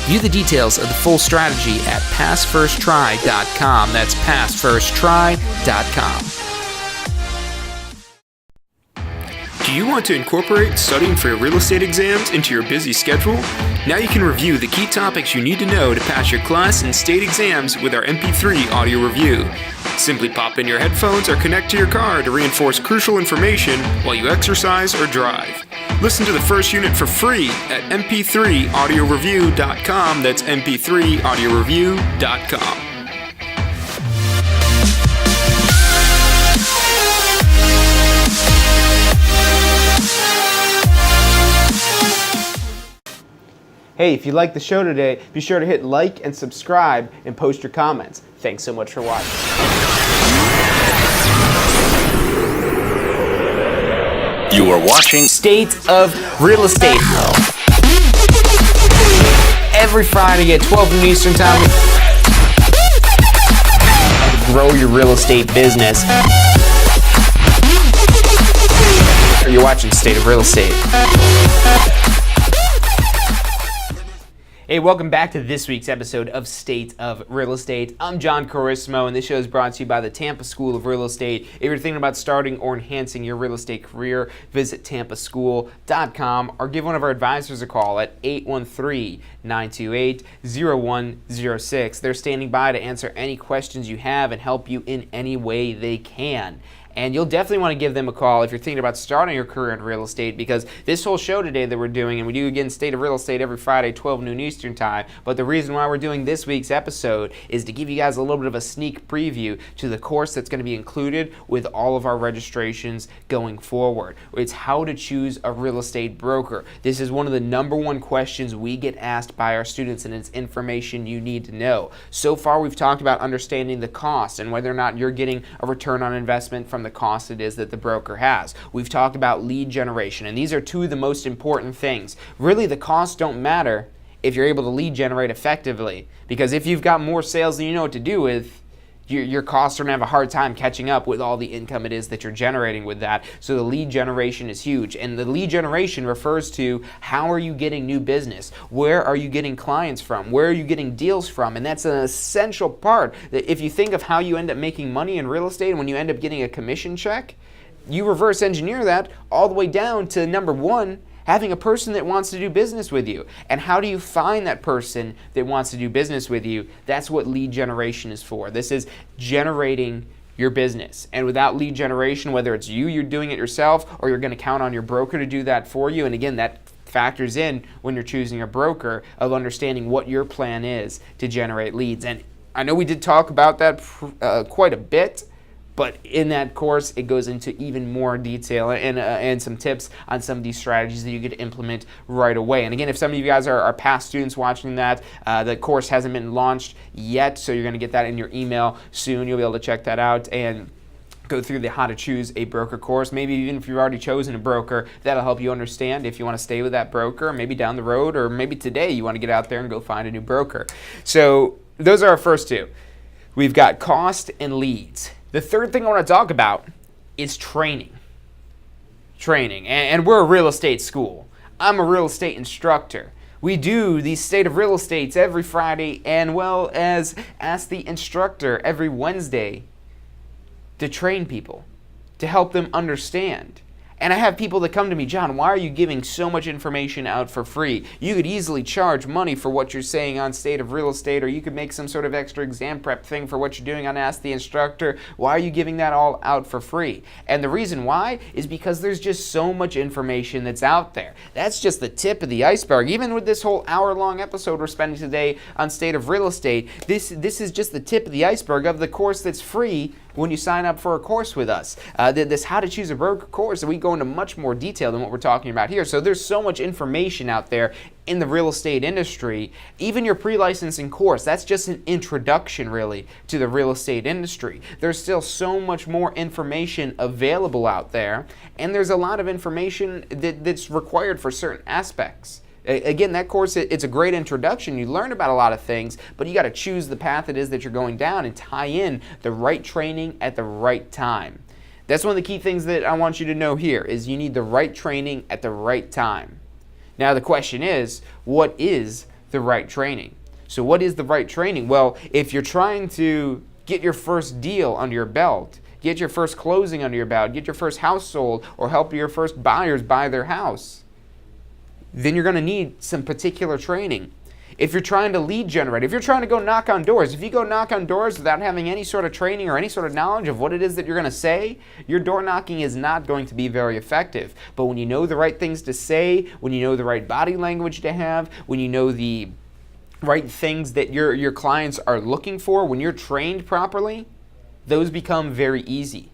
View the details of the full strategy at passfirsttry.com. That's passfirsttry.com. Do you want to incorporate studying for your real estate exams into your busy schedule? Now you can review the key topics you need to know to pass your class and state exams with our MP3 audio review. Simply pop in your headphones or connect to your car to reinforce crucial information while you exercise or drive. Listen to the first unit for free at mp3audioreview.com. That's mp3audioreview.com. Hey, if you liked the show today, be sure to hit like and subscribe and post your comments. Thanks so much for watching. You are watching State of Real Estate. Every Friday at 12 noon Eastern Time. Grow your real estate business. You're watching State of Real Estate. Hey, welcome back to this week's episode of State of Real Estate. I'm Jon Carissimo, and this show is brought to you by the Tampa School of Real Estate. If you're thinking about starting or enhancing your real estate career, visit tampaschool.com or give one of our advisors a call at 813-928-0106. They're standing by to answer any questions you have and help you in any way they can. And you'll definitely want to give them a call if you're thinking about starting your career in real estate, because this whole show today that we're doing, and we do again State of Real Estate every Friday, 12 noon Eastern time, but the reason why we're doing this week's episode is to give you guys a little bit of a sneak preview to the course that's going to be included with all of our registrations going forward. It's how to choose a real estate broker. This is one of the number one questions we get asked by our students, and it's information you need to know. So far, we've talked about understanding the cost and whether or not you're getting a return on investment from the cost it is that the broker has. We've talked about lead generation, and these are two of the most important things. Really, the costs don't matter if you're able to lead generate effectively, because if you've got more sales than you know what to do with, your costs are going to have a hard time catching up with all the income it is that you're generating with that. So the lead generation is huge. And the lead generation refers to how are you getting new business? Where are you getting clients from? Where are you getting deals from? And that's an essential part. If you think of how you end up making money in real estate and when you end up getting a commission check, you reverse engineer that all the way down to number one, having a person that wants to do business with you. And how do you find that person that wants to do business with you? That's what lead generation is for. This is generating your business. And without lead generation, whether it's you're doing it yourself, or you're going to count on your broker to do that for you, and again, that factors in when you're choosing a broker of understanding what your plan is to generate leads. And I know we did talk about that quite a bit, but in that course, it goes into even more detail and some tips on some of these strategies that you could implement right away. And again, if some of you guys are past students watching that, the course hasn't been launched yet, so you're going to get that in your email soon. You'll be able to check that out and go through the how to choose a broker course. Maybe even if you've already chosen a broker, that'll help you understand if you want to stay with that broker, maybe down the road, or maybe today you want to get out there and go find a new broker. So those are our first two. We've got cost and leads. The third thing I want to talk about is training. And we're a real estate school. I'm a real estate instructor. We do these State of Real Estates every Friday, and well as Ask the Instructor every Wednesday, to train people, to help them understand. And I have people that come to me, John, why are you giving so much information out for free? You could easily charge money for what you're saying on State of Real Estate, or you could make some sort of extra exam prep thing for what you're doing on Ask the Instructor. Why are you giving that all out for free? And the reason why is because there's just so much information that's out there. That's just the tip of the iceberg. Even with this whole hour-long episode we're spending today on State of Real Estate, this is just the tip of the iceberg of the course that's free when you sign up for a course with us. This How to Choose a Broker course, and we go into much more detail than what we're talking about here. So there's so much information out there in the real estate industry. Even your pre-licensing course, that's just an introduction really to the real estate industry. There's still so much more information available out there, and there's a lot of information that's required for certain aspects. Again, that course, it's a great introduction. You learn about a lot of things, but you got to choose the path it is that you're going down and tie in the right training at the right time. That's one of the key things that I want you to know here is you need the right training at the right time. Now, the question is, what is the right training? So what is the right training? Well, if you're trying to get your first deal under your belt, get your first closing under your belt, get your first house sold, or help your first buyers buy their house, then you're going to need some particular training. If you're trying to lead generate, if you're trying to go knock on doors, if you go knock on doors without having any sort of training or any sort of knowledge of what it is that you're going to say, your door knocking is not going to be very effective. But when you know the right things to say, when you know the right body language to have, when you know the right things that your clients are looking for, when you're trained properly, those become very easy.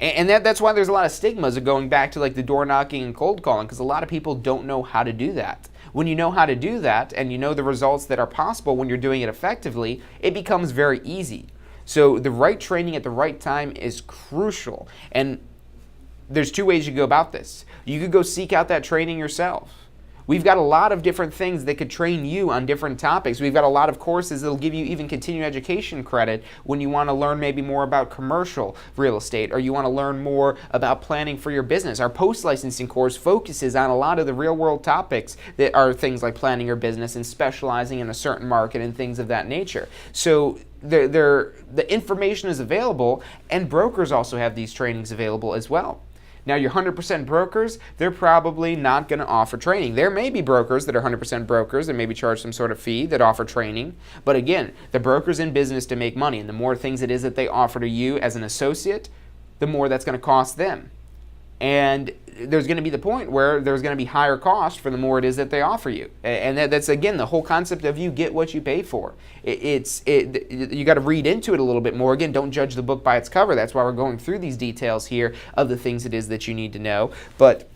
And that's why there's a lot of stigmas of going back to like the door knocking and cold calling, because a lot of people don't know how to do that. When you know how to do that and you know the results that are possible when you're doing it effectively, it becomes very easy. So the right training at the right time is crucial. And there's two ways you go about this. You could go seek out that training yourself. We've got a lot of different things that could train you on different topics. We've got a lot of courses that'll give you even continuing education credit when you want to learn maybe more about commercial real estate, or you want to learn more about planning for your business. Our post-licensing course focuses on a lot of the real-world topics that are things like planning your business and specializing in a certain market and things of that nature. So the information is available, and brokers also have these trainings available as well. Now, your 100% brokers, they're probably not going to offer training. There may be brokers that are 100% brokers that maybe charge some sort of fee that offer training. But again, the broker's in business to make money, and the more things it is that they offer to you as an associate, the more that's going to cost them. And there's going to be the point where there's going to be higher cost for the more it is that they offer you. And that's, again, the whole concept of you get what you pay for. You got to read into it a little bit more. Again, don't judge the book by its cover. That's why we're going through these details here of the things it is that you need to know. But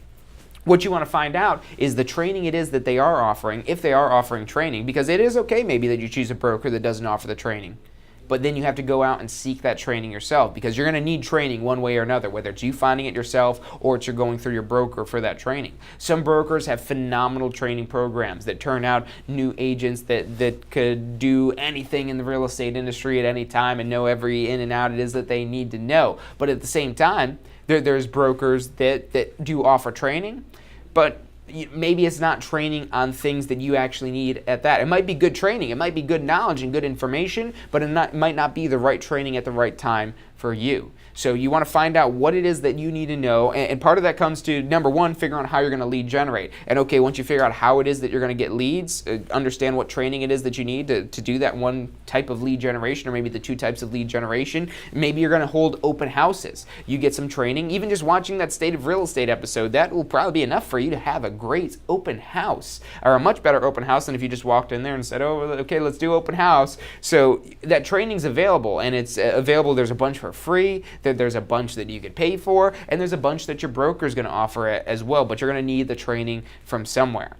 what you want to find out is the training it is that they are offering, if they are offering training, because it is okay maybe that you choose a broker that doesn't offer the training. But then you have to go out and seek that training yourself, because you're going to need training one way or another, whether it's you finding it yourself or it's you're going through your broker for that training. Some brokers have phenomenal training programs that turn out new agents that could do anything in the real estate industry at any time and know every in and out it is that they need to know. But at the same time, there's brokers that do offer training, but maybe it's not training on things that you actually need at that. It might be good training, it might be good knowledge and good information, but it might not be the right training at the right time for you. So you want to find out what it is that you need to know, and part of that comes to, number one, figuring out how you're going to lead generate. And okay, once you figure out how it is that you're going to get leads, understand what training it is that you need to do that one type of lead generation, or maybe the two types of lead generation. Maybe you're going to hold open houses. You get some training, even just watching that State of Real Estate episode, that will probably be enough for you to have a great open house, or a much better open house than if you just walked in there and said, oh, okay, let's do open house. So that training's available, and it's available. There's a bunch for free. There's a bunch that you could pay for, and there's a bunch that your broker is going to offer as well, but you're going to need the training from somewhere.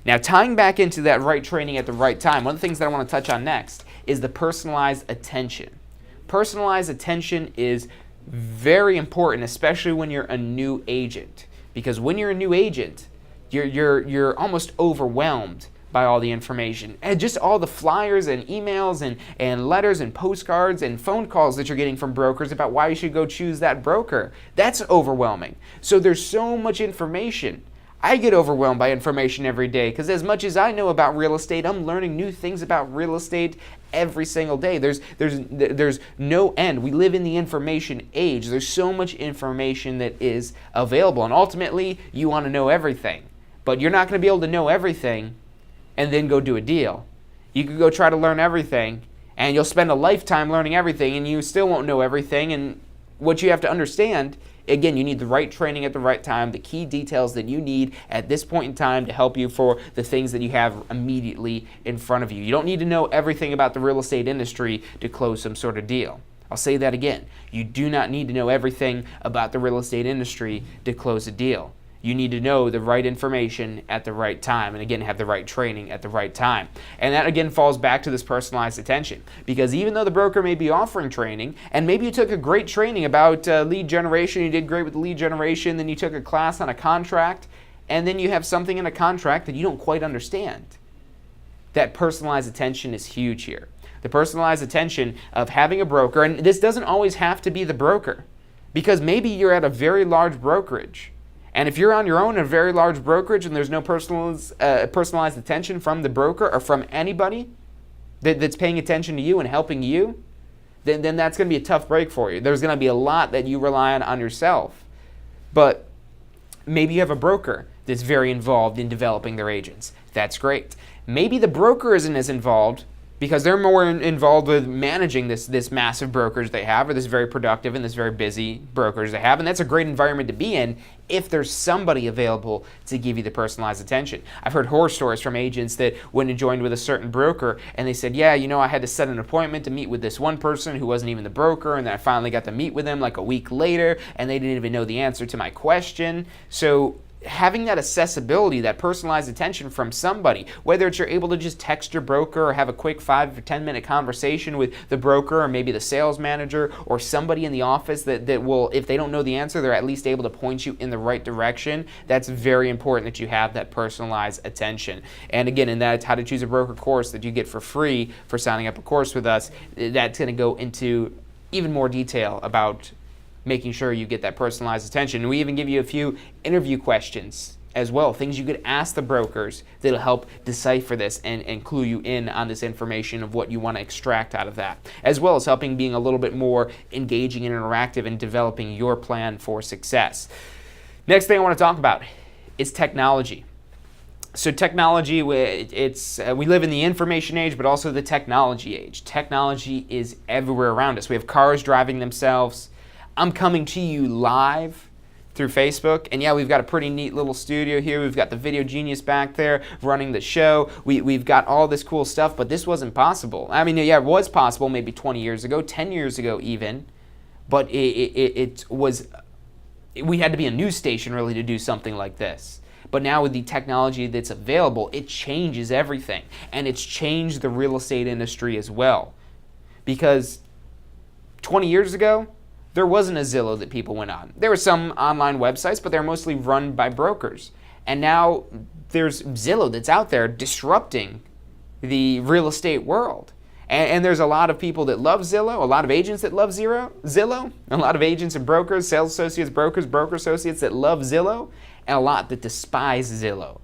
Now, tying back into that right training at the right time, one of the things that I want to touch on next is the personalized attention. Personalized attention is very important, especially when you're a new agent, because when you're a new agent, you're almost overwhelmed by all the information and just all the flyers and emails and letters and postcards and phone calls that you're getting from brokers about why you should go choose that broker. That's overwhelming. So there's so much information. I get overwhelmed by information every day, because as much as I know about real estate, I'm learning new things about real estate every single day. There's no end. We live in the information age. There's so much information that is available, and ultimately you want to know everything, but you're not going to be able to know everything and then go do a deal. You could go try to learn everything, and you'll spend a lifetime learning everything, and you still won't know everything. And what you have to understand, again, you need the right training at the right time, the key details that you need at this point in time to help you for the things that you have immediately in front of you. You don't need to know everything about the real estate industry to close some sort of deal. I'll say that again. You do not need to know everything about the real estate industry to close a deal. You need to know the right information at the right time, and again, have the right training at the right time. And that again falls back to this personalized attention, because even though the broker may be offering training, and maybe you took a great training about lead generation, you did great with lead generation, then you took a class on a contract, and then you have something in a contract that you don't quite understand. That personalized attention is huge here. The personalized attention of having a broker, and this doesn't always have to be the broker, because maybe you're at a very large brokerage. And if you're on your own in a very large brokerage and there's no personalized attention from the broker or from anybody that's paying attention to you and helping you, then that's going to be a tough break for you. There's going to be a lot that you rely on yourself. But maybe you have a broker that's very involved in developing their agents. That's great. Maybe the broker isn't as involved because they're more involved with managing this massive brokerage they have, or this very productive and this very busy brokerage they have. And that's a great environment to be in if there's somebody available to give you the personalized attention. I've heard horror stories from agents that went and joined with a certain broker, and they said, yeah, I had to set an appointment to meet with this one person who wasn't even the broker, and then I finally got to meet with them like a week later, and they didn't even know the answer to my question. So having that accessibility, that personalized attention from somebody, whether it's you're able to just text your broker or have a quick 5 or 10 minute conversation with the broker or maybe the sales manager or somebody in the office that will, if they don't know the answer, they're at least able to point you in the right direction. That's very important that you have that personalized attention. And again, in that How to Choose a Broker course that you get for free for signing up a course with us, that's going to go into even more detail about making sure you get that personalized attention. And we even give you a few interview questions as well, things you could ask the brokers that'll help decipher this and clue you in on this information of what you want to extract out of that, as well as helping being a little bit more engaging and interactive in developing your plan for success. Next thing I want to talk about is technology. So technology, we live in the information age, but also the technology age. Technology is everywhere around us. We have cars driving themselves. I'm coming to you live through Facebook, and yeah, we've got a pretty neat little studio here. We've got the Video Genius back there running the show. We've got all this cool stuff, but this wasn't possible. I mean, yeah, it was possible maybe 20 years ago, 10 years ago even, but it was, we had to be a news station really to do something like this. But now with the technology that's available, it changes everything, and it's changed the real estate industry as well. Because 20 years ago, there wasn't a Zillow that people went on. There were some online websites, but they're mostly run by brokers. And now there's Zillow that's out there disrupting the real estate world. And there's a lot of people that love Zillow, a lot of agents that love Zillow, a lot of agents and brokers, sales associates, brokers, broker associates that love Zillow, and a lot that despise Zillow.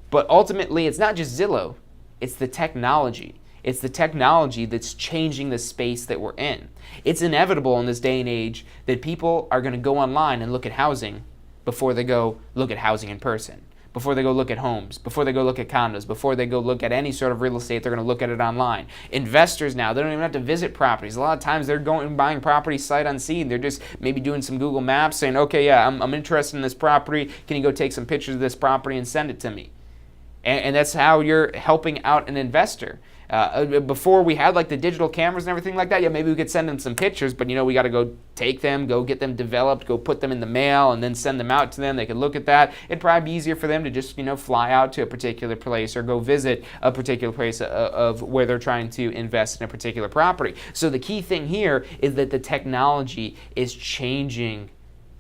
But ultimately, it's not just Zillow, it's the technology. It's the technology that's changing the space that we're in. It's inevitable in this day and age that people are going to go online and look at housing before they go look at housing in person, before they go look at homes, before they go look at condos, before they go look at any sort of real estate. They're going to look at it online. Investors now, they don't even have to visit properties. A lot of times they're going and buying property sight unseen. They're just maybe doing some Google Maps saying, okay, yeah, I'm interested in this property. Can you go take some pictures of this property and send it to me? And that's how you're helping out an investor. Before we had like the digital cameras and everything like that, yeah, maybe we could send them some pictures, but we got to go take them, go get them developed, go put them in the mail, and then send them out to them. They could look at that. It'd probably be easier for them to just fly out to a particular place or go visit a particular place of where they're trying to invest in a particular property. So the key thing here is that the technology is changing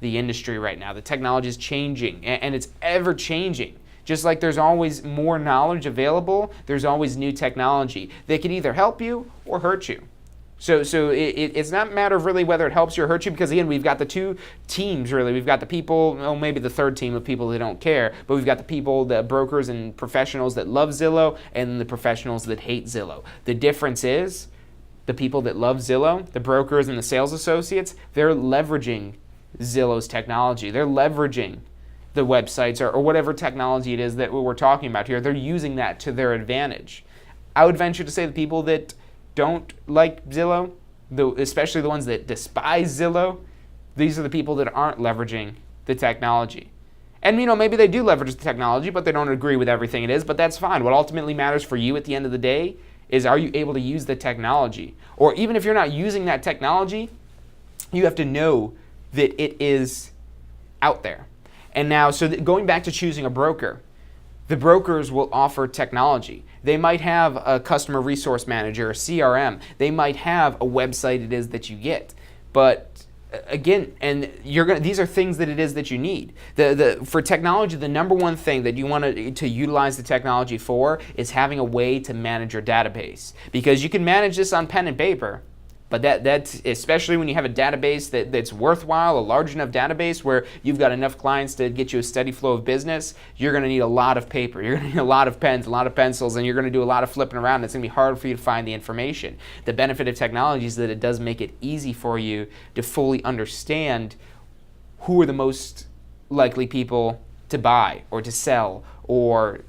the industry right now. The technology is changing, and it's ever changing. Just like there's always more knowledge available, there's always new technology that can either help you or hurt you. So it's not a matter of really whether it helps you or hurts you, because again, we've got the two teams really. We've got the people, maybe the third team of people that don't care, but we've got the people, the brokers and professionals that love Zillow, and the professionals that hate Zillow. The difference is the people that love Zillow, the brokers and the sales associates, they're leveraging Zillow's technology. They're leveraging the websites or whatever technology it is that we're talking about here. They're using that to their advantage. I would venture to say the people that don't like Zillow, especially the ones that despise Zillow, these are the people that aren't leveraging the technology. And maybe they do leverage the technology, but they don't agree with everything it is, but that's fine. What ultimately matters for you at the end of the day is, are you able to use the technology? Or even if you're not using that technology, you have to know that it is out there. And now, going back to choosing a broker, the brokers will offer technology. They might have a customer resource manager, a CRM. They might have a website it is that you get. But again, and these are things that it is that you need. For technology, the number one thing that you want to utilize the technology for is having a way to manage your database. Because you can manage this on pen and paper, but that's especially when you have a database that's worthwhile, a large enough database where you've got enough clients to get you a steady flow of business, you're going to need a lot of paper. You're going to need a lot of pens, a lot of pencils, and you're going to do a lot of flipping around. It's going to be hard for you to find the information. The benefit of technology is that it does make it easy for you to fully understand who are the most likely people to buy or to sell or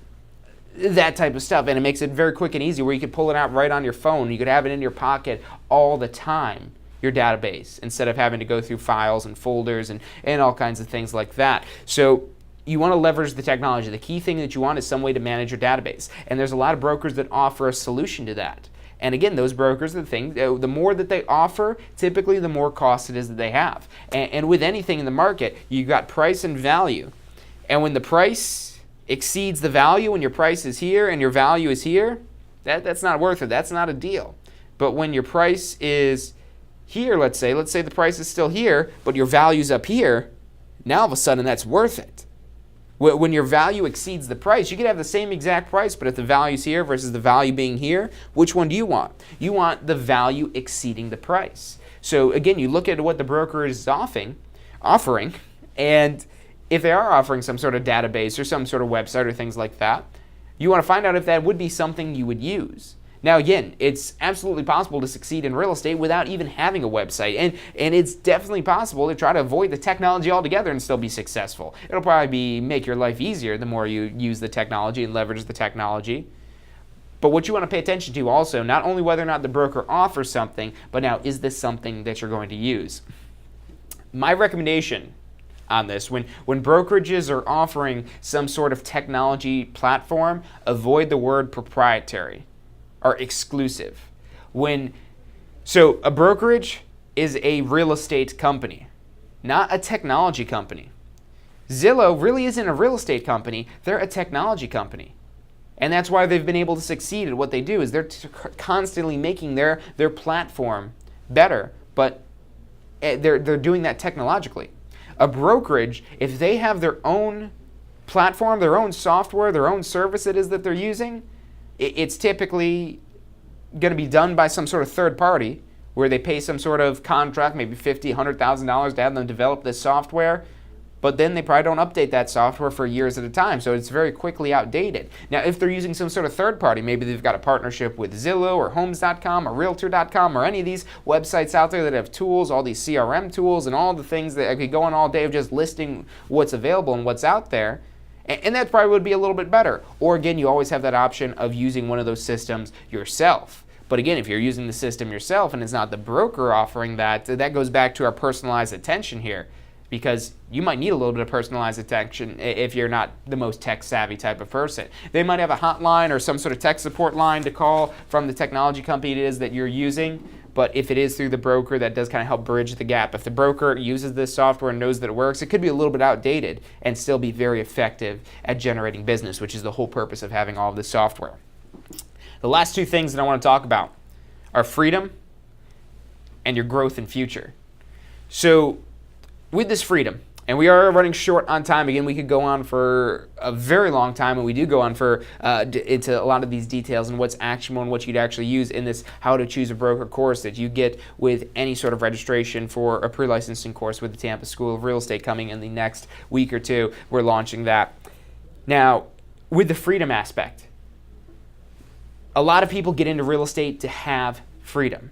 that type of stuff, and it makes it very quick and easy where you can pull it out right on your phone. You could have it in your pocket all the time, your database, instead of having to go through files and folders and all kinds of things like that. So you want to leverage the technology. The key thing that you want is some way to manage your database, and there's a lot of brokers that offer a solution to that. And again, those brokers, the more that they offer, typically the more cost it is that they have. And with anything in the market, you've got price and value. And when the price exceeds the value, when your price is here and your value is here, that's not worth it. That's not a deal. But when your price is here, let's say the price is still here, but your value's up here, now all of a sudden that's worth it. When your value exceeds the price, you could have the same exact price, but if the value's here versus the value being here, which one do you want? You want the value exceeding the price. So again, you look at what the broker is offering, and if they are offering some sort of database or some sort of website or things like that, you want to find out if that would be something you would use. Now again, it's absolutely possible to succeed in real estate without even having a website, and it's definitely possible to try to avoid the technology altogether and still be successful. It'll probably make your life easier the more you use the technology and leverage the technology. But what you want to pay attention to also, not only whether or not the broker offers something, but now, is this something that you're going to use? My recommendation on this, when brokerages are offering some sort of technology platform, avoid the word proprietary or exclusive. So a brokerage is a real estate company, not a technology company. Zillow really isn't a real estate company, they're a technology company. And that's why they've been able to succeed at what they do, is they're constantly making their platform better, but they're doing that technologically. A brokerage, if they have their own platform, their own software, their own service it is that they're using, it's typically going to be done by some sort of third party where they pay some sort of contract, maybe $50,000, $100,000 to have them develop this software, but then they probably don't update that software for years at a time, so it's very quickly outdated. Now, if they're using some sort of third party, maybe they've got a partnership with Zillow or Homes.com or Realtor.com or any of these websites out there that have tools, all these CRM tools and all the things that I could go on all day of just listing what's available and what's out there, and that probably would be a little bit better. Or again, you always have that option of using one of those systems yourself. But again, if you're using the system yourself and it's not the broker offering that, that goes back to our personalized attention here. Because you might need a little bit of personalized attention if you're not the most tech-savvy type of person. They might have a hotline or some sort of tech support line to call from the technology company it is that you're using, but if it is through the broker, that does kind of help bridge the gap. If the broker uses this software and knows that it works, it could be a little bit outdated and still be very effective at generating business, which is the whole purpose of having all of this software. The last two things that I want to talk about are freedom and your growth and future. So, with this freedom, and we are running short on time. Again, we could go on for a very long time, and we do go on for into a lot of these details and what's actionable and what you'd actually use in this How to Choose a Broker course that you get with any sort of registration for a pre-licensing course with the Tampa School of Real Estate coming in the next week or two. We're launching that. Now, with the freedom aspect, a lot of people get into real estate to have freedom.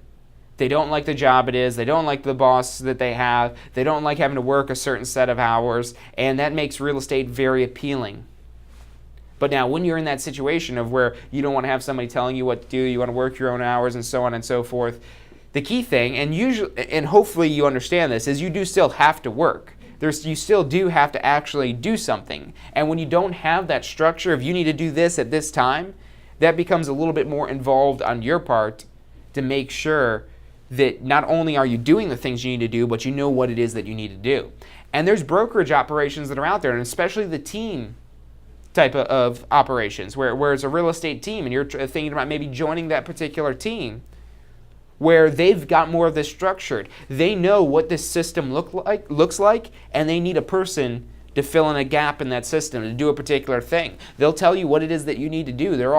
They don't like the job it is. They don't like the boss that they have. They don't like having to work a certain set of hours, and that makes real estate very appealing. But now, when you're in that situation of where you don't want to have somebody telling you what to do, you want to work your own hours and so on and so forth, the key thing, and hopefully you understand this, is you do still have to work. You still do have to actually do something. And when you don't have that structure of you need to do this at this time, that becomes a little bit more involved on your part to make sure that not only are you doing the things you need to do, but you know what it is that you need to do. And there's brokerage operations that are out there, and especially the team type of operations, where it's a real estate team, and you're thinking about maybe joining that particular team, where they've got more of this structured. They know what this system looks like, and they need a person to fill in a gap in that system, to do a particular thing. They'll tell you what it is that you need to do. They'll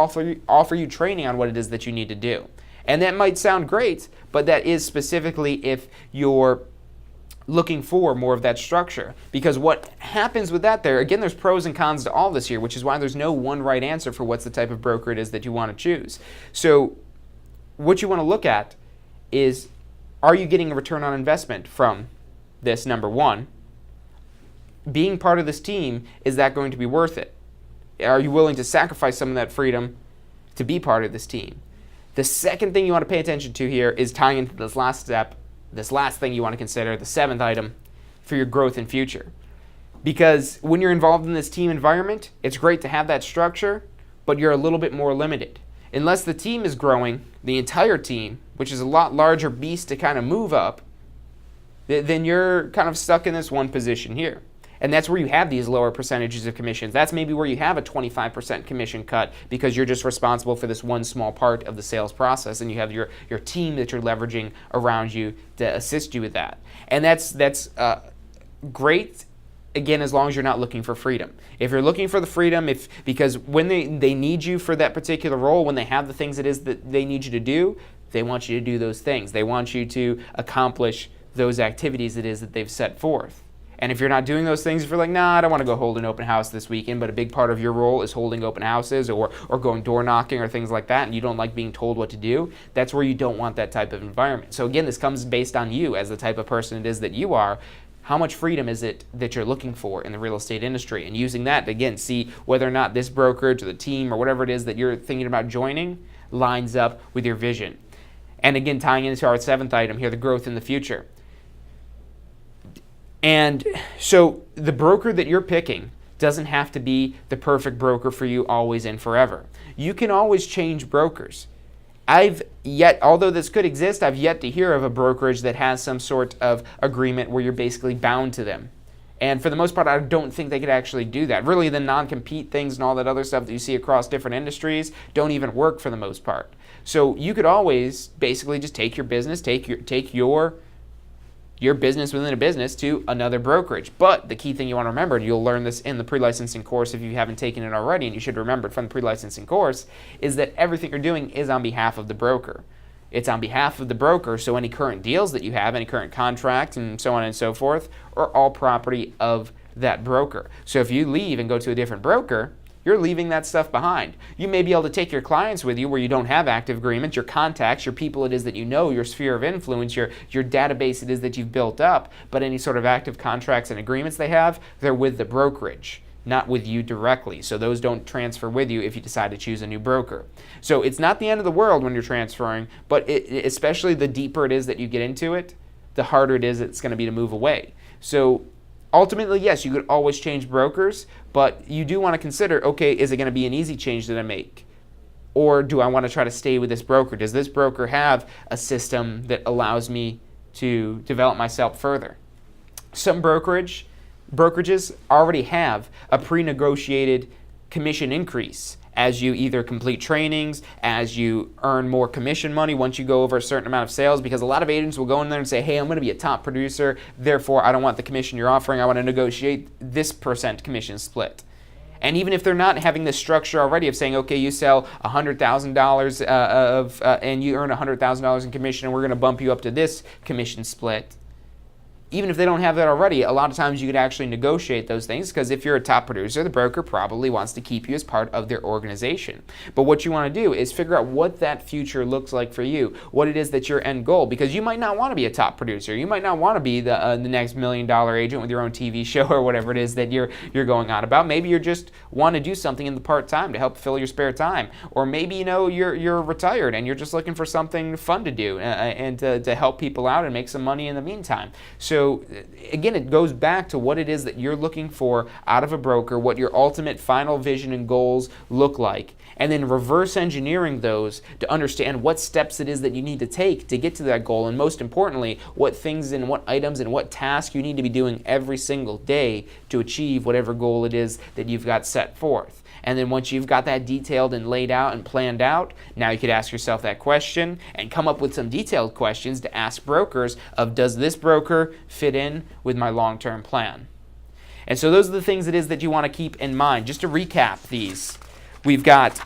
offer you training on what it is that you need to do. And that might sound great, but that is specifically if you're looking for more of that structure. Because what happens with that there's pros and cons to all this here, which is why there's no one right answer for what's the type of broker it is that you want to choose. So what you want to look at is, are you getting a return on investment from this, number one? Being part of this team, is that going to be worth it? Are you willing to sacrifice some of that freedom to be part of this team? The second thing you want to pay attention to here is tying into this last step, this last thing you want to consider, the seventh item for your growth and future. Because when you're involved in this team environment, it's great to have that structure, but you're a little bit more limited. Unless the team is growing, the entire team, which is a lot larger beast to kind of move up, then you're kind of stuck in this one position here. And that's where you have these lower percentages of commissions. That's maybe where you have a 25% commission cut because you're just responsible for this one small part of the sales process, and you have your team that you're leveraging around you to assist you with that. And that's great, again, as long as you're not looking for freedom. If you're looking for the freedom, because when they need you for that particular role, when they have the things it is that they need you to do, they want you to do those things. They want you to accomplish those activities it is that they've set forth. And if you're not doing those things, if you're like, nah, I don't want to go hold an open house this weekend, but a big part of your role is holding open houses or going door knocking or things like that, and you don't like being told what to do, that's where you don't want that type of environment. So again, this comes based on you as the type of person it is that you are. How much freedom is it that you're looking for in the real estate industry? And using that, again, see whether or not this brokerage or the team or whatever it is that you're thinking about joining lines up with your vision. And again, tying into our seventh item here, the growth in the future. And so the broker that you're picking doesn't have to be the perfect broker for you always and forever. You can always change brokers. Although this could exist, I've yet to hear of a brokerage that has some sort of agreement where you're basically bound to them. And for the most part, I don't think they could actually do that. Really, the non-compete things and all that other stuff that you see across different industries don't even work for the most part. So you could always basically just take your business, take your business within a business to another brokerage. But the key thing you want to remember, and you'll learn this in the pre-licensing course if you haven't taken it already, and you should remember it from the pre-licensing course, is that everything you're doing is on behalf of the broker. It's on behalf of the broker, so any current deals that you have, any current contract, and so on and so forth, are all property of that broker. So if you leave and go to a different broker, you're leaving that stuff behind. You may be able to take your clients with you where you don't have active agreements, your contacts, your people it is that you know, your sphere of influence, your database it is that you've built up, but any sort of active contracts and agreements they have, they're with the brokerage, not with you directly. So those don't transfer with you if you decide to choose a new broker. So it's not the end of the world when you're transferring, but especially the deeper it is that you get into it, the harder it is it's going to be to move away. So ultimately, yes, you could always change brokers, but you do want to consider, okay, is it going to be an easy change that I make? Or do I want to try to stay with this broker? Does this broker have a system that allows me to develop myself further? Some brokerages already have a pre-negotiated commission increase as you either complete trainings, as you earn more commission money once you go over a certain amount of sales, because a lot of agents will go in there and say, hey, I'm going to be a top producer, therefore I don't want the commission you're offering, I want to negotiate this % commission split. And even if they're not having this structure already of saying, okay, you sell $100,000 and you earn $100,000 in commission and we're going to bump you up to this commission split, even if they don't have that already, a lot of times you could actually negotiate those things, because if you're a top producer, the broker probably wants to keep you as part of their organization. But what you want to do is figure out what that future looks like for you, what it is that's your end goal, because you might not want to be a top producer. You might not want to be the next $1 million agent with your own TV show or whatever it is that you're going on about. Maybe you just want to do something in the part-time to help fill your spare time. Or maybe, you're retired and you're just looking for something fun to do and to help people out and make some money in the meantime. So again, it goes back to what it is that you're looking for out of a broker, what your ultimate final vision and goals look like, and then reverse engineering those to understand what steps it is that you need to take to get to that goal, and most importantly, what things and what items and what tasks you need to be doing every single day to achieve whatever goal it is that you've got set forth. And then once you've got that detailed and laid out and planned out, now you could ask yourself that question and come up with some detailed questions to ask brokers of, does this broker fit in with my long-term plan? And so those are the things it is that you want to keep in mind. Just to recap these, we've got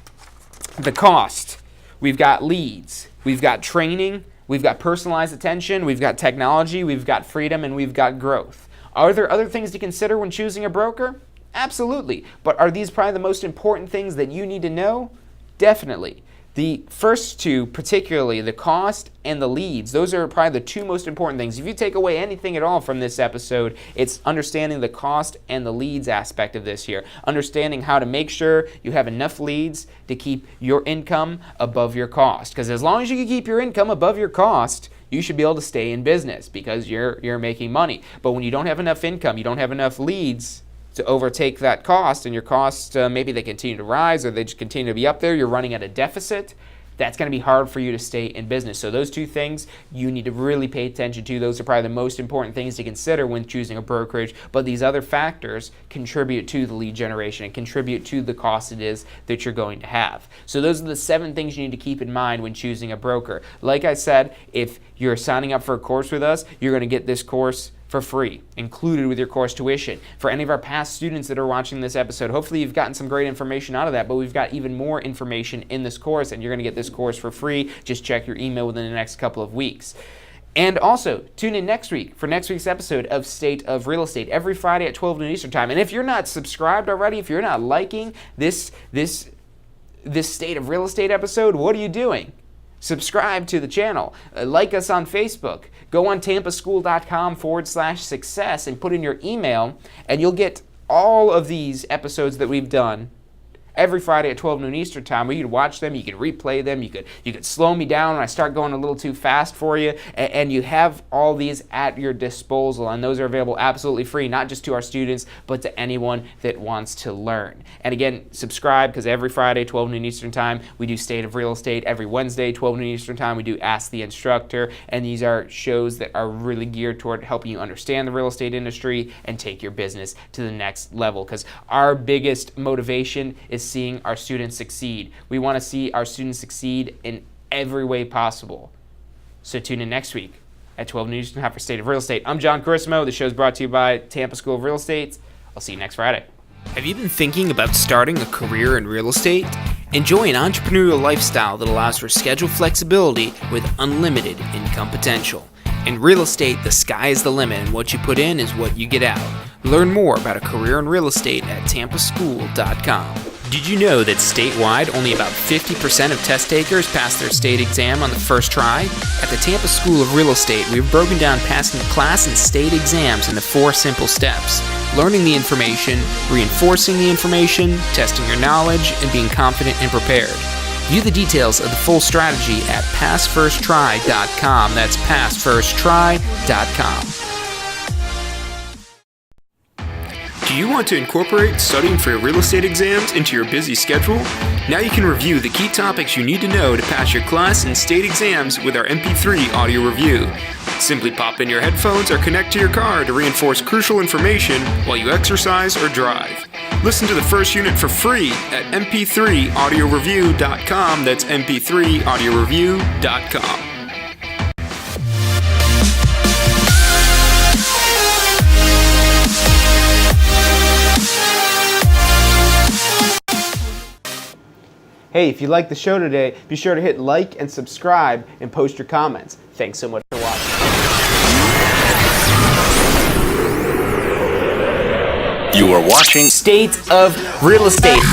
the cost, we've got leads, we've got training, we've got personalized attention, we've got technology, we've got freedom, and we've got growth. Are there other things to consider when choosing a broker? Absolutely. But are these probably the most important things that you need to know? Definitely. The first two, particularly the cost and the leads, those are probably the two most important things. If you take away anything at all from this episode, it's understanding the cost and the leads aspect of this here. Understanding how to make sure you have enough leads to keep your income above your cost. Because as long as you can keep your income above your cost, you should be able to stay in business because you're making money. But when you don't have enough income, you don't have enough leads to overtake that cost, and your costs, maybe they continue to rise or they just continue to be up there, you're running at a deficit, that's going to be hard for you to stay in business. So those two things you need to really pay attention to. Those are probably the most important things to consider when choosing a brokerage, but these other factors contribute to the lead generation and contribute to the cost it is that you're going to have. So those are the 7 things you need to keep in mind when choosing a broker. Like I said, if you're signing up for a course with us, you're going to get this course for free, included with your course tuition. For any of our past students that are watching this episode, hopefully you've gotten some great information out of that, but we've got even more information in this course, and you're going to get this course for free. Just check your email within the next couple of weeks. And also, tune in next week for next week's episode of State of Real Estate, every Friday at 12 noon Eastern Time. And if you're not subscribed already, if you're not liking this State of Real Estate episode, what are you doing? Subscribe to the channel. Like us on Facebook. Go on tampaschool.com/success and put in your email, and you'll get all of these episodes that we've done every Friday at 12 noon Eastern time, where you can watch them, you can replay them, you could slow me down when I start going a little too fast for you, and you have all these at your disposal, and those are available absolutely free, not just to our students, but to anyone that wants to learn. And again, subscribe, because every Friday, 12 noon Eastern time, we do State of Real Estate. Every Wednesday, 12 noon Eastern time, we do Ask the Instructor, and these are shows that are really geared toward helping you understand the real estate industry and take your business to the next level, because our biggest motivation is seeing our students succeed. We want to see our students succeed in every way possible. So tune in next week at 12 noon Eastern time for State of Real Estate. I'm Jon Carissimo. The show is brought to you by Tampa School of Real Estate. I'll see you next Friday. Have you been thinking about starting a career in real estate? Enjoy an entrepreneurial lifestyle that allows for schedule flexibility with unlimited income potential. In real estate, the sky is the limit, and what you put in is what you get out. Learn more about a career in real estate at tampaschool.com. Did you know that statewide, only about 50% of test takers pass their state exam on the first try? At the Tampa School of Real Estate, we've broken down passing the class and state exams into 4 simple steps: learning the information, reinforcing the information, testing your knowledge, and being confident and prepared. View the details of the full strategy at passfirsttry.com. That's passfirsttry.com. Do you want to incorporate studying for your real estate exams into your busy schedule? Now you can review the key topics you need to know to pass your class and state exams with our MP3 audio review. Simply pop in your headphones or connect to your car to reinforce crucial information while you exercise or drive. Listen to the first unit for free at mp3audioreview.com. That's mp3audioreview.com. Hey, if you liked the show today, be sure to hit like and subscribe and post your comments. Thanks so much for watching. You are watching State of Real Estate.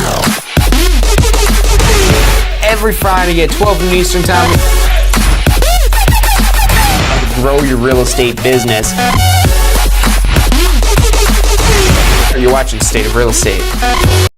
Every Friday at 12 noon Eastern time. Grow your real estate business. You're watching State of Real Estate.